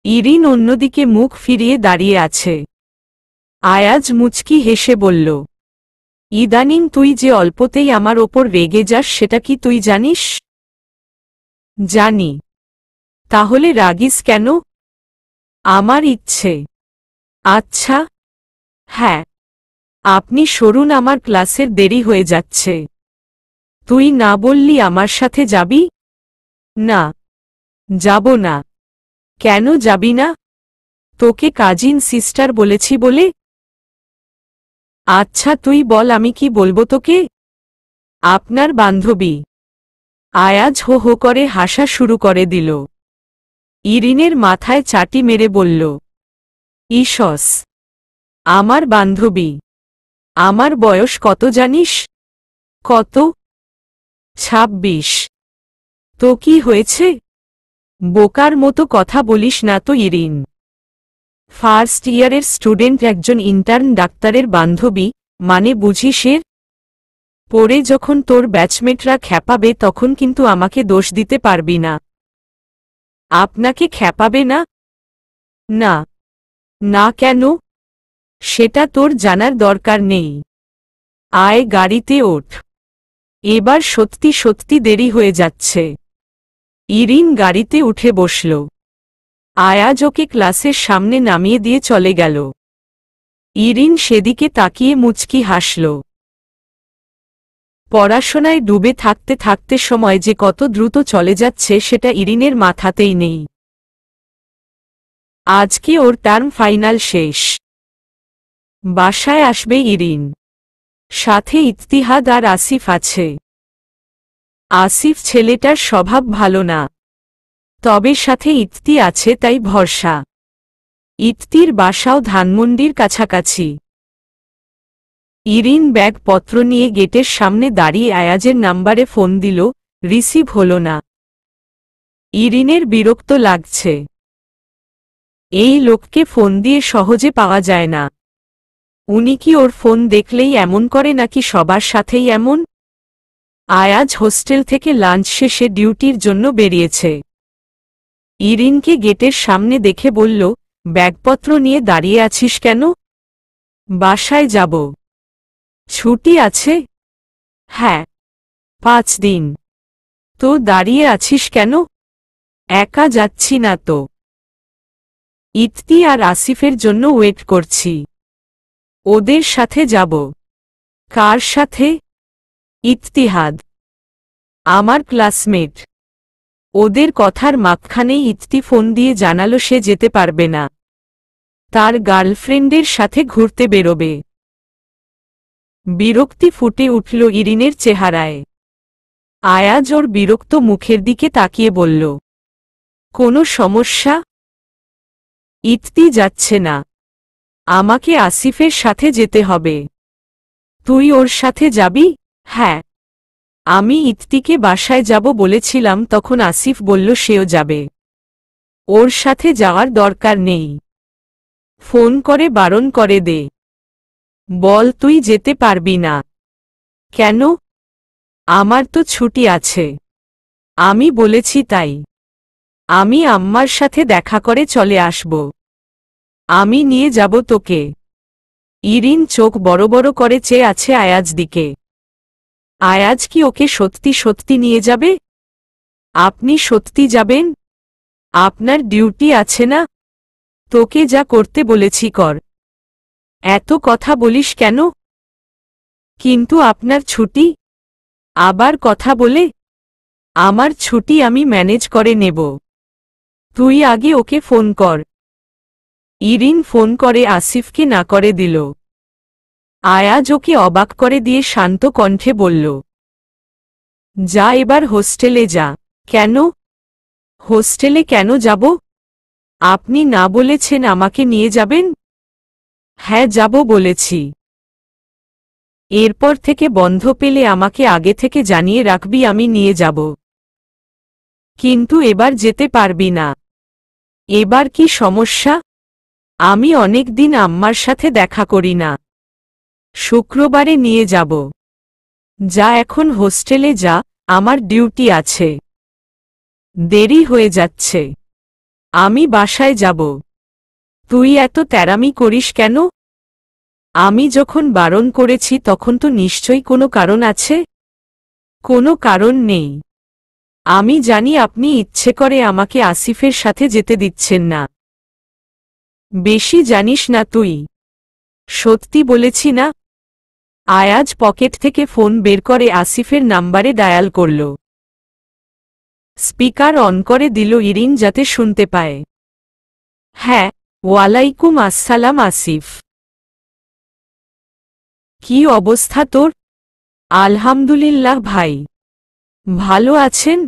ইরিন অন্যদিকে মুখ ফিরিয়ে দাঁড়িয়ে আছে। আয়াজ মুচকি হেসে বলল, ইদানিং তুই যে অল্পতেই আমার ওপর রেগে যাস সেটা কি তুই জানিস? জানি। তাহলে রাগিস কেন? আমার ইচ্ছে। আচ্ছা। হ্যাঁ, আপনি সরুন, আমার ক্লাসের দেরি হয়ে যাচ্ছে। তুই না বললি আমার সাথে যাবি? না, যাব না। কেন যাবি না? তোকে কাজিন সিস্টার বলেছি বলে? আচ্ছা তুই বল, আমি কি বলবো তোকে? আপনার বান্ধবী। আয়াজ হো হো করে হাসা শুরু করে দিল। ইরিনের মাথায় চাটি মেরে বলল, ইসস, আমার বান্ধবী? আমার বয়স কত জানিস? কত? 26। তো কি হয়েছে? বোকার মতো কথা বলিস না তো ইরিন। ফার্স্ট ইয়ারের স্টুডেন্ট, একজন ইন্টার্ন ডাক্তারের বান্ধবী, মানে বুঝিস এর? পরে যখন তোর ব্যাচমেটরা খ্যাপাবে তখন কিন্তু আমাকে দোষ দিতে পারবি না। আপনাকে খ্যাপাবে না? না। না কেন? সেটা তোর জানার দরকার নেই। আয় গাড়িতে ওঠ। এবার সত্যি সত্যি দেরি হয়ে যাচ্ছে। ইরিন গাড়িতে উঠে বসল। আয়াজ ওকে ক্লাসের সামনে নামিয়ে দিয়ে চলে গেল। ইরিন সেদিকে তাকিয়ে মুচকি হাসল। পড়াশোনায় ডুবে থাকতে থাকতে সময় যে কত দ্রুত চলে যাচ্ছে সেটা ইরিনের মাথাতেই নেই। আজকে ওর টার্ম ফাইনাল শেষ। বাসায় আসবে ইরিন, সাথে ইত্তিহাদ আর আসিফ আছে। আসিফ ছেলেটার স্বভাব ভালো না, তবে সাথে ইত্তি আছে তাই ভরসা। ইত্তির বাসাও ধানমন্ডির কাছাকাছি। ইরিন ব্যাগপত্র নিয়ে গেটের সামনে দাঁড়িয়ে আয়াজের নাম্বারে ফোন দিল, রিসিভ হল না। ইরিনের বিরক্ত লাগছে। এই লোককে ফোন দিয়ে সহজে পাওয়া যায় না। উনি কি ওর ফোন দেখলেই এমন করে নাকি সবার সাথেই এমন? আয়াজ হোস্টেল থেকে লাঞ্চ শেষে ডিউটির জন্য বেরিয়েছে। ইরিনকে গেটের সামনে দেখে বলল, ব্যাগপত্র নিয়ে দাঁড়িয়ে আছিস কেন? বাসায় যাব। ছুটি আছে? হ্যাঁ, 5 দিন। তো দাঁড়িয়ে আছিস কেন? একা যাচ্ছি না তো। ইত্তি আর আসিফের জন্য ওয়েট করছি। ওদের সাথে যাব। কার সাথে? ইত্তিহাদ, আমার ক্লাসমেট। ওদের কথার মাঝখানেই ইত্তি ফোন দিয়ে জানালো সে যেতে পারবে না, তার গার্লফ্রেন্ডের সাথে ঘুরতে বেরোবে। বিরক্তি ফুটে উঠল ইরিনের চেহারায়। আয়াজ ওর বিরক্ত মুখের দিকে তাকিয়ে বলল, কোনো সমস্যা? ইত্তি যাচ্ছে না, আমাকে আসিফের সাথে যেতে হবে। তুই ওর সাথে যাবি? হ্যাঁ, আমি ইত্তিকে বাসায় যাব বলেছিলাম, তখন আসিফ বলল সেও যাবে। ওর সাথে যাওয়ার দরকার নেই। ফোন করে বারণ করে দে। বল তুই যেতে পারবি না। কেন? আমার তো ছুটি আছে। আমি বলেছি তাই। আমি আম্মার সাথে দেখা করে চলে আসব। আমি নিয়ে যাব তোকে। ইরিন চোখ বড় বড় করে চেয়ে আছে আয়াজ দিকে। আয়াজ কি ওকে সত্যি সত্যি নিয়ে যাবে? আপনি সত্যি যাবেন? আপনার ডিউটি আছে না? তোকে যা করতে বলেছি কর। এত কথা বলিস কেন? কিন্তু আপনার ছুটি? আবার কথা বলে? আমার ছুটি আমি ম্যানেজ করে নেব। তুই আগে ওকে ফোন কর। ইরিন ফোন করে আসিফকে না করে দিল। আয়াজ ওকে অবাক করে দিয়ে শান্ত কণ্ঠে বলল, যা এবার হোস্টেলে যা। কেন? হোস্টেলে কেন যাব? আপনি না বলেছেন আমাকে নিয়ে যাবেন? হ্যাঁ যাব বলেছি। এরপর থেকে বন্ধ পেলে আমাকে আগে থেকে জানিয়ে রাখবি, আমি নিয়ে যাব। কিন্তু এবার যেতে পারবি না। এবার কি সমস্যা? আমি অনেক দিন আম্মার সাথে দেখা করি না। শুক্রবারে নিয়ে যাব। যা এখন হোস্টেলে যা, আমার ডিউটি আছে। দেরি হয়ে যাচ্ছে। আমি বাসায় যাব। তুই এত তেরামি করিস কেন? আমি যখন বারণ করেছি তখন তো নিশ্চয়ই কোনো কারণ আছে। কোনো কারণ নেই। আমি জানি আপনি ইচ্ছে করে আমাকে আসিফের সাথে যেতে দিচ্ছেন না। বেশি জানিস না তুই। সত্যি বলেছি না? আয়াজ পকেট থেকে ফোন বের করে আসিফের নাম্বারে ডায়াল করল। স্পিকার অন করে দিল ইরিন যাতে শুনতে পায়। হ্যাঁ, ওয়ালাইকুম আসসালাম আসিফ। কি অবস্থা তোর? আলহামদুলিল্লাহ ভাই। ভালো আছেন?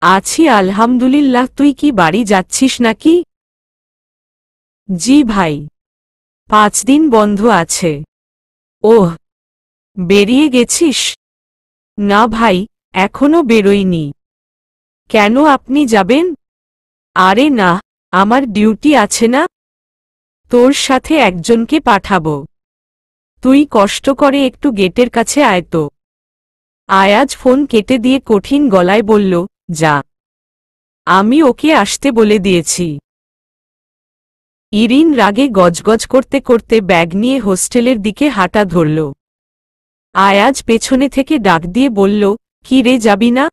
আছি আলহামদুলিল্লাহ। তুই কি বাড়ি যাচ্ছিস নাকি? জি ভাই, 5 দিন বন্ধ আছে। ওহ, বেরিয়ে গেছিস? না ভাই, এখনো বেরোইনি। কেন, আপনি যাবেন? আরে না, আমার ডিউটি আছে না। তোর সাথে একজনকে পাঠাবো। তুই কষ্ট করে একটু গেটের কাছে আয় তো। আয়াজ ফোন কেটে দিয়ে কঠিন গলায় বলল, যা। আমি ওকে আসতে বলে দিয়েছি। ইরিন রাগে গজগজ করতে করতে ব্যাগ নিয়ে হোস্টেলের দিকে হাঁটা ধরল। আয়াজ পেছনে থেকে ডাক দিয়ে বলল, কি রে, যাবি না?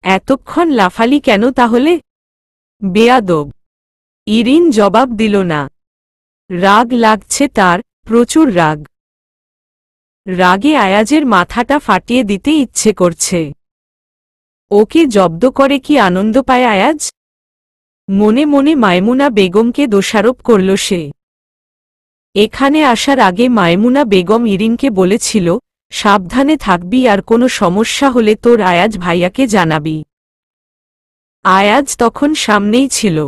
এতক্ষণ লাফালি কেন তাহলে? বেয়াদব। ইরিন জবাব দিল না। রাগ লাগছে তার, প্রচুর রাগ। রাগে আয়াজের মাথাটা ফাটিয়ে দিতে ইচ্ছে করছে। ওকে জব্দ করে কি আনন্দ পায় আয়াজ? মনে মনে মাইমুনা বেগমকে দোষারোপ করল সে। এখানে আসার আগে মাইমুনা বেগম ইরিনকে বলেছিল, সাবধানে থাকবি, আর কোনো সমস্যা হলে তোর আয়াজ ভাইয়াকে জানাবি। আয়াজ তখন সামনেই ছিল।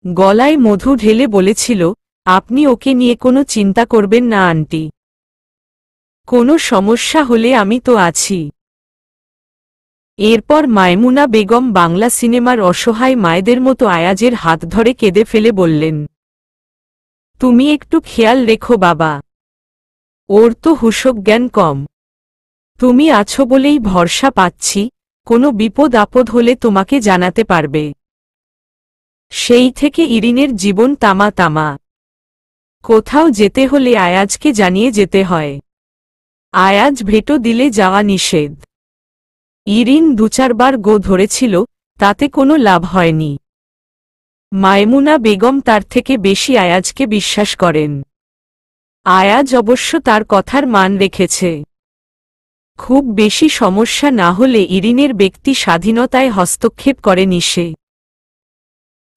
গলায় মধু ঢেলে বলেছিল, আপনি ওকে নিয়ে কোনো চিন্তা করবেন না আন্টি। কোনো সমস্যা হলে আমি তো আছি। এরপর মাইমুনা বেগম বাংলা সিনেমার অসহায় মায়েদের মতো আয়াজের হাত ধরে কেঁদে ফেলে বললেন, তুমি একটু খেয়াল রেখো বাবা, ওর তো হুঁশজ্ঞান কম। তুমি আছো বলেই ভরসা পাচ্ছি, কোনো বিপদ আপদ হলে তোমাকে জানাতে পারবে। সেই থেকে ইরিনের জীবন তামা তামা। কোথাও যেতে হলে আয়াজকে জানিয়ে যেতে হয়। আয়াজ ভেটো দিলে যাওয়া নিষেধ। ইরিন ২-৪ বার গো ধরেছিল, তাতে কোনো লাভ হয়নি। মাইমুনা বেগম তার থেকে বেশি আয়াজকে বিশ্বাস করেন। আয়াজ অবশ্য তার কথার মান রেখেছে। খুব বেশি সমস্যা না হলে ইরিনের ব্যক্তি স্বাধীনতায় হস্তক্ষেপ করেনি সে।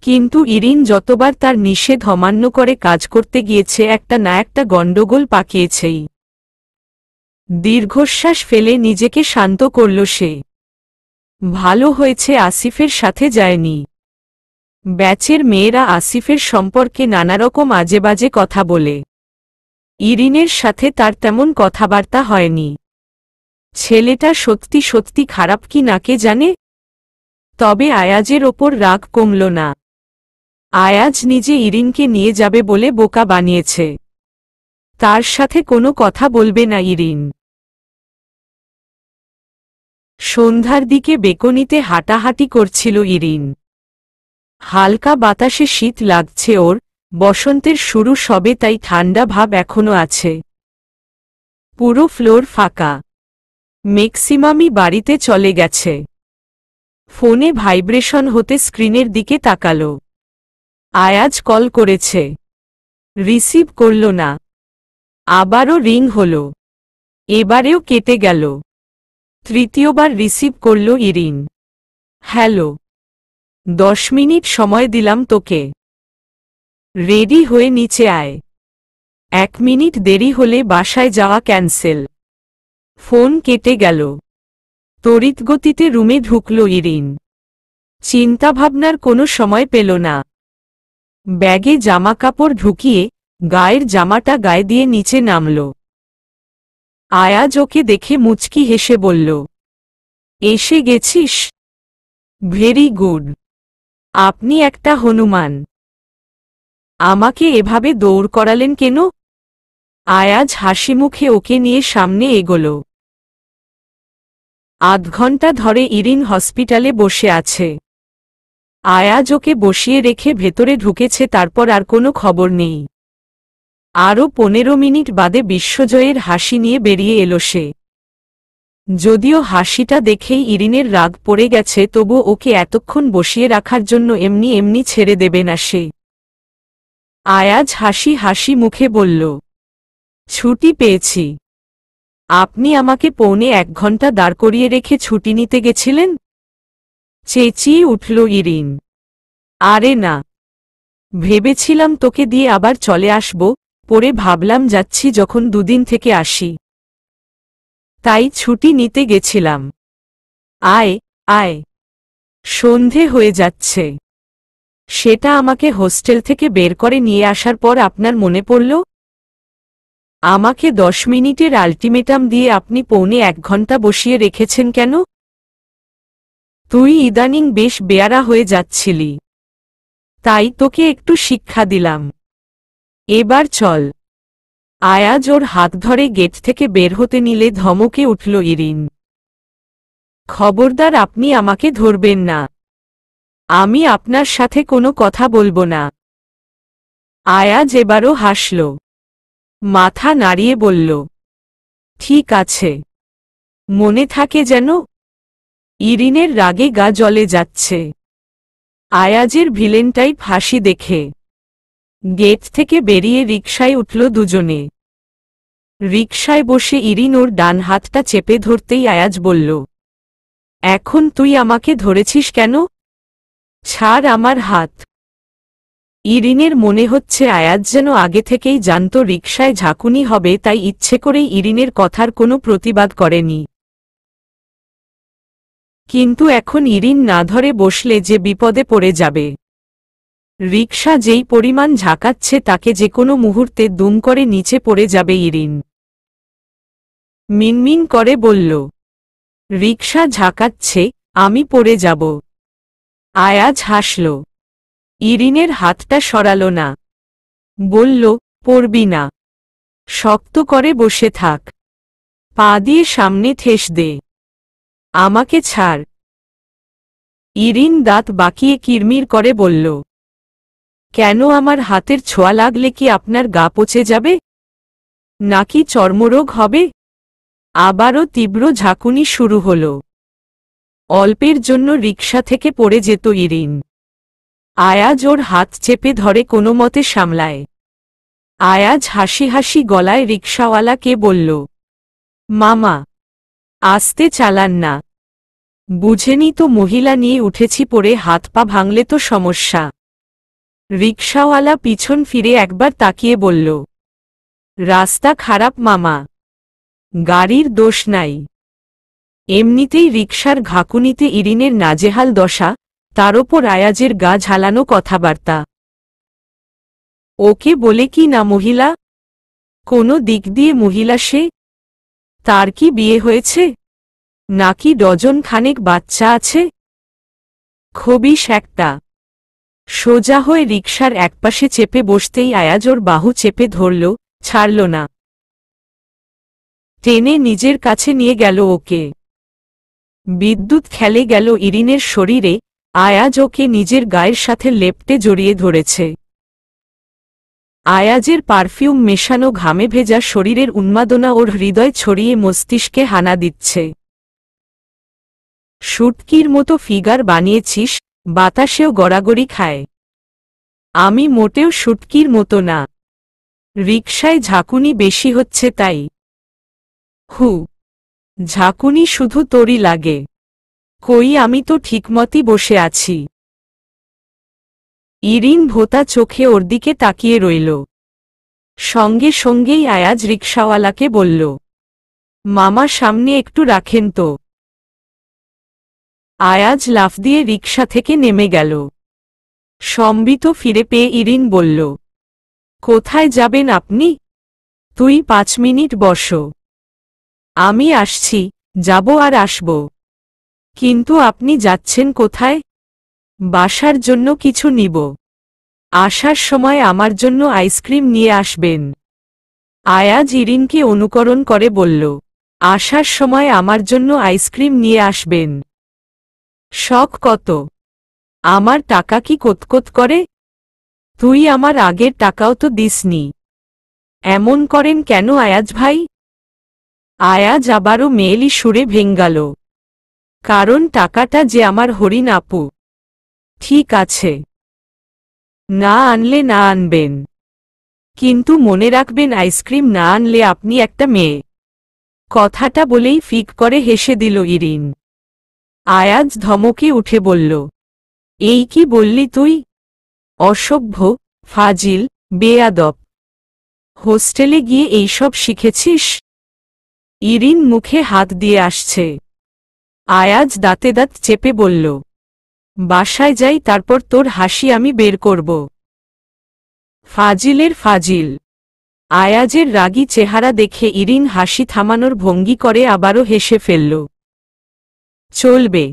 কিন্তু ইরিন যতবার তার নিষেধ অমান্য করে কাজ করতে গিয়েছে, একটা না একটা গণ্ডগোল পাকিয়েছেই। দীর্ঘশ্বাস ফেলে নিজেকে শান্ত করল সে। ভালো হয়েছে আসিফের সাথে যায়নি। ব্যাচের মেয়েরা আসিফের সম্পর্কে নানারকম আজেবাজে কথা বলে। ইরিনের সাথে তার তেমন কথাবার্তা হয়নি। ছেলেটা সত্যি সত্যি খারাপ কি না কে জানে। তবে আয়াজের ওপর রাগ কমল না। আয়াজ নিজে ইরিনকে নিয়ে যাবে বলে বোকা বানিয়েছে। তার সাথে কোনো কথা বলবে না ইরিন। সন্ধ্যার দিকে বেকনিতে হাঁটাহাঁটি করছিল ইরিন। হালকা বাতাসে শীত লাগছে ওর, বসন্তের শুরু সবে, তাই ঠান্ডা ভাব এখনো আছে। পুরো ফ্লোর ফাঁকা। ম্যাক্সিমামই বাড়িতে চলে গেছে। ফোনে ভাইব্রেশন হতে স্ক্রিনের দিকে তাকালো। আয়াজ কল করেছে, রিসিভ করল না। আবারও রিং হল, এবারেও কেটে গেল। তৃতীয়বার রিসিভ করল ইরিন। হ্যালো, 10 মিনিট সময় দিলাম তোকে, রেডি হয়ে নিচে আয়। 1 মিনিট দেরি হলে বাসায় যাওয়া ক্যান্সেল। ফোন কেটে গেল। তড়িৎগতিতে রুমে ঢুকল ইরিন। চিন্তাভাবনার কোনো সময় পেল না। ব্যাগে জামাকাপড় ঢুকিয়ে গায়ের জামাটা গায়ে দিয়ে নিচে নামল। আয়াজ ওকে দেখে মুচকি হেসে বলল, এসে গেছিস? Very good. আপনি একটা হনুমান। আমাকে এভাবে দৌড় করালেন কেন? আয়াজ হাসিমুখে ওকে নিয়ে সামনে এগোল। আধ ঘন্টা ধরে ইরিন হসপিটালে বসে আছে। আয়াজ ওকে বসিয়ে রেখে ভেতরে ঢুকেছে, তারপর আর কোনো খবর নেই। আরও 15 মিনিট বাদে বিশ্বজয়ের হাসি নিয়ে বেরিয়ে এলো সে। যদিও হাসিটা দেখেই ইরিনের রাগ পড়ে গেছে, তবু ওকে এতক্ষণ বসিয়ে রাখার জন্য এমনি এমনি ছেড়ে দেবে না সে। আয়াজ হাসি হাসি মুখে বলল, ছুটি পেয়েছি। আপনি আমাকে 1.25 ঘন্টা দাঁড় করিয়ে রেখে ছুটি নিতে গেছিলেন? চেঁচিয়ে উঠল ইরিন। আরে না, ভেবেছিলাম তোকে দিয়ে আবার চলে আসব, পরে ভাবলাম যাচ্ছি যখন 2 দিন থেকে আসি, তাই ছুটি নিতে গেছিলাম। আয় আয়, সন্ধে হয়ে যাচ্ছে। সেটা আমাকে হোস্টেল থেকে বের করে নিয়ে আসার পর আপনার মনে পড়ল? আমাকে 10 মিনিটের আল্টিমেটাম দিয়ে আপনি 1.25 ঘন্টা বসিয়ে রেখেছেন কেন? তুই ইদানিং বেশ বেয়ারা হয়ে যাচ্ছিলি, তাই তোকে একটু শিক্ষা দিলাম। এবার চল। আয়াজ ওর হাত ধরে গেট থেকে বের হতে নিলে ধমকে উঠল ইরিন। খবরদার, আপনি আমাকে ধরবেন না। আমি আপনার সাথে কোনো কথা বলবো না। আয়াজ এবারও হাসল, মাথা নাড়িয়ে বলল, ঠিক আছে, মনে থাকে যেন। ইরিনের রাগে গা জ্বলে যাচ্ছে। আয়াজের ভিলেন টাইপ হাসি দেখে। গেট থেকে বেরিয়ে রিকশায় উঠল দুজনে। রিকশায় বসে ইরিন ওর ডান হাতটা চেপে ধরতেই আয়াজ বলল, এখন তুই আমাকে ধরেছিস কেন? ছাড় আমার হাত। ইরিনের মনে হচ্ছে আয়াজ যেন আগে থেকেই জানত রিকশায় ঝাঁকুনি হবে, তাই ইচ্ছে করেই ইরিনের কথার কোনো প্রতিবাদ করেনি। কিন্তু এখন ইরিন না ধরে বসলে যে বিপদে পড়ে যাবে। রিকশা যেই পরিমাণ ঝাঁকাচ্ছে তাকে যে কোনো মুহূর্তে দুম করে নিচে পড়ে যাবে ইরিন। মিনমিন করে বলল, রিকশা ঝাঁকাচ্ছে, আমি পড়ে যাব। আয়াজ হাসল। ইরিনের হাতটা সরাল না। বলল, পড়বি না। শক্ত করে বসে থাক। পা দিয়ে সামনে ঠেস দে। আমাকে ছাড়। ইরিন দাঁত বাঁকিয়ে কিরমির করে বলল, কেন? আমার হাতের ছোঁয়া লাগলে কি আপনার গা পচে যাবে? নাকি চর্মরোগ হবে? আবারও তীব্র ঝাঁকুনি শুরু হল। অল্পের জন্য রিকশা থেকে পড়ে যেত ইরিন। আয়াজ ওর হাত চেপে ধরে কোনো মতে সামলায়। আয়াজ হাসি হাসি গলায় রিকশাওয়ালাকে বলল, মামা, আস্তে চালান না। বুঝেনি তো মহিলা নিয়ে উঠেছি, পড়ে হাত পা ভাঙলে তো সমস্যা। রিকশাওয়ালা পিছন ফিরে একবার তাকিয়ে বলল, রাস্তা খারাপ মামা, গাড়ির দোষ নাই। এমনিতেই রিকশার ঘাকুনিতে ইরিনের নাজেহাল দশা, তার ওপর আয়াজের গা ঝালানো কথাবার্তা। ওকে বলে কি না মহিলা? কোনো দিক দিয়ে মহিলা সে? তার কি বিয়ে হয়েছে? নাকি ডজন খানেক বাচ্চা আছে? খবিশ একটা। সোজা হয়ে রিকশার একপাশে চেপে বসতেই আয়াজ ওর বাহু চেপে ধরল, ছাড়ল না। টেনে নিজের কাছে নিয়ে গেল ওকে। বিদ্যুৎ খেলে গেল ইরিনের শরীরে। আয়াজ ওকে নিজের গায়ের সাথে লেপ্টে জড়িয়ে ধরেছে। আয়াজের পারফিউম মেশানো ঘামে ভেজা শরীরের উন্মাদনা ওর হৃদয় ছড়িয়ে মস্তিষ্কে হানা দিচ্ছে। শুটকির মতো ফিগার বানিয়েছিস, বাতাসেও গড়াগড়ি খায়। আমি মোটেও শুটকির মতো না। রিকশায় ঝাঁকুনি বেশি হচ্ছে তাই। হু, ঝাঁকুনি শুধু তোরই লাগে। কই, আমি তো ঠিকমতই বসে আছি। ইরিন ভোঁতা চোখে ওর দিকে তাকিয়ে রইল। সঙ্গে সঙ্গেই আয়াজ রিকশাওয়ালাকে বলল, মামা সামনে একটু রাখেন তো। আয়াজ লাফ দিয়ে রিকশা থেকে নেমে গেল। সম্বিত ফিরে পেয়ে ইরিন বলল, কোথায় যাবেন আপনি? তুই 5 মিনিট বসো। আমি আসছি, যাব আর আসব। কিন্তু আপনি যাচ্ছেন কোথায়? বাসার জন্য কিছু নিব। আসার সময় আমার জন্য আইসক্রিম নিয়ে আসবেন। আয়াজ ইরিনকে অনুকরণ করে বলল, আসার সময় আমার জন্য আইসক্রিম নিয়ে আসবেন। শখ কত? আমার টাকা কি কোতকোত করে? তুই আমার আগের টাকাও তো দিসনি। এমন করেন কেন আয়াজ ভাই? আয়াজ আবারও মেয়েলি সুরে ভেঙ্গাল। কারণ টাকাটা যে আমার হরিণ আপু। ঠিক আছে, না আনলে না আনবেন, কিন্তু মনে রাখবেন আইসক্রিম না আনলে আপনি একটা মেয়ে। কথাটা বলেই ফিক করে হেসে দিল ইরিন। আয়াজ ধমকে উঠে বলল, এই কি বললি তুই? অসভ্য, ফাজিল, বেয়াদব। হোস্টেলে গিয়ে এইসব শিখেছিস? ইরিন মুখে হাত দিয়ে আসছে। আয়াজ দাঁতে দাঁত চেপে বলল, বাসায় যাই, তারপর তোর হাসি আমি বের করব। ফাজিলের ফাজিল। আয়াজের রাগী চেহারা দেখে ইরিন হাসি থামানোর ভঙ্গি করে আবারও হেসে ফেলল। চলবে।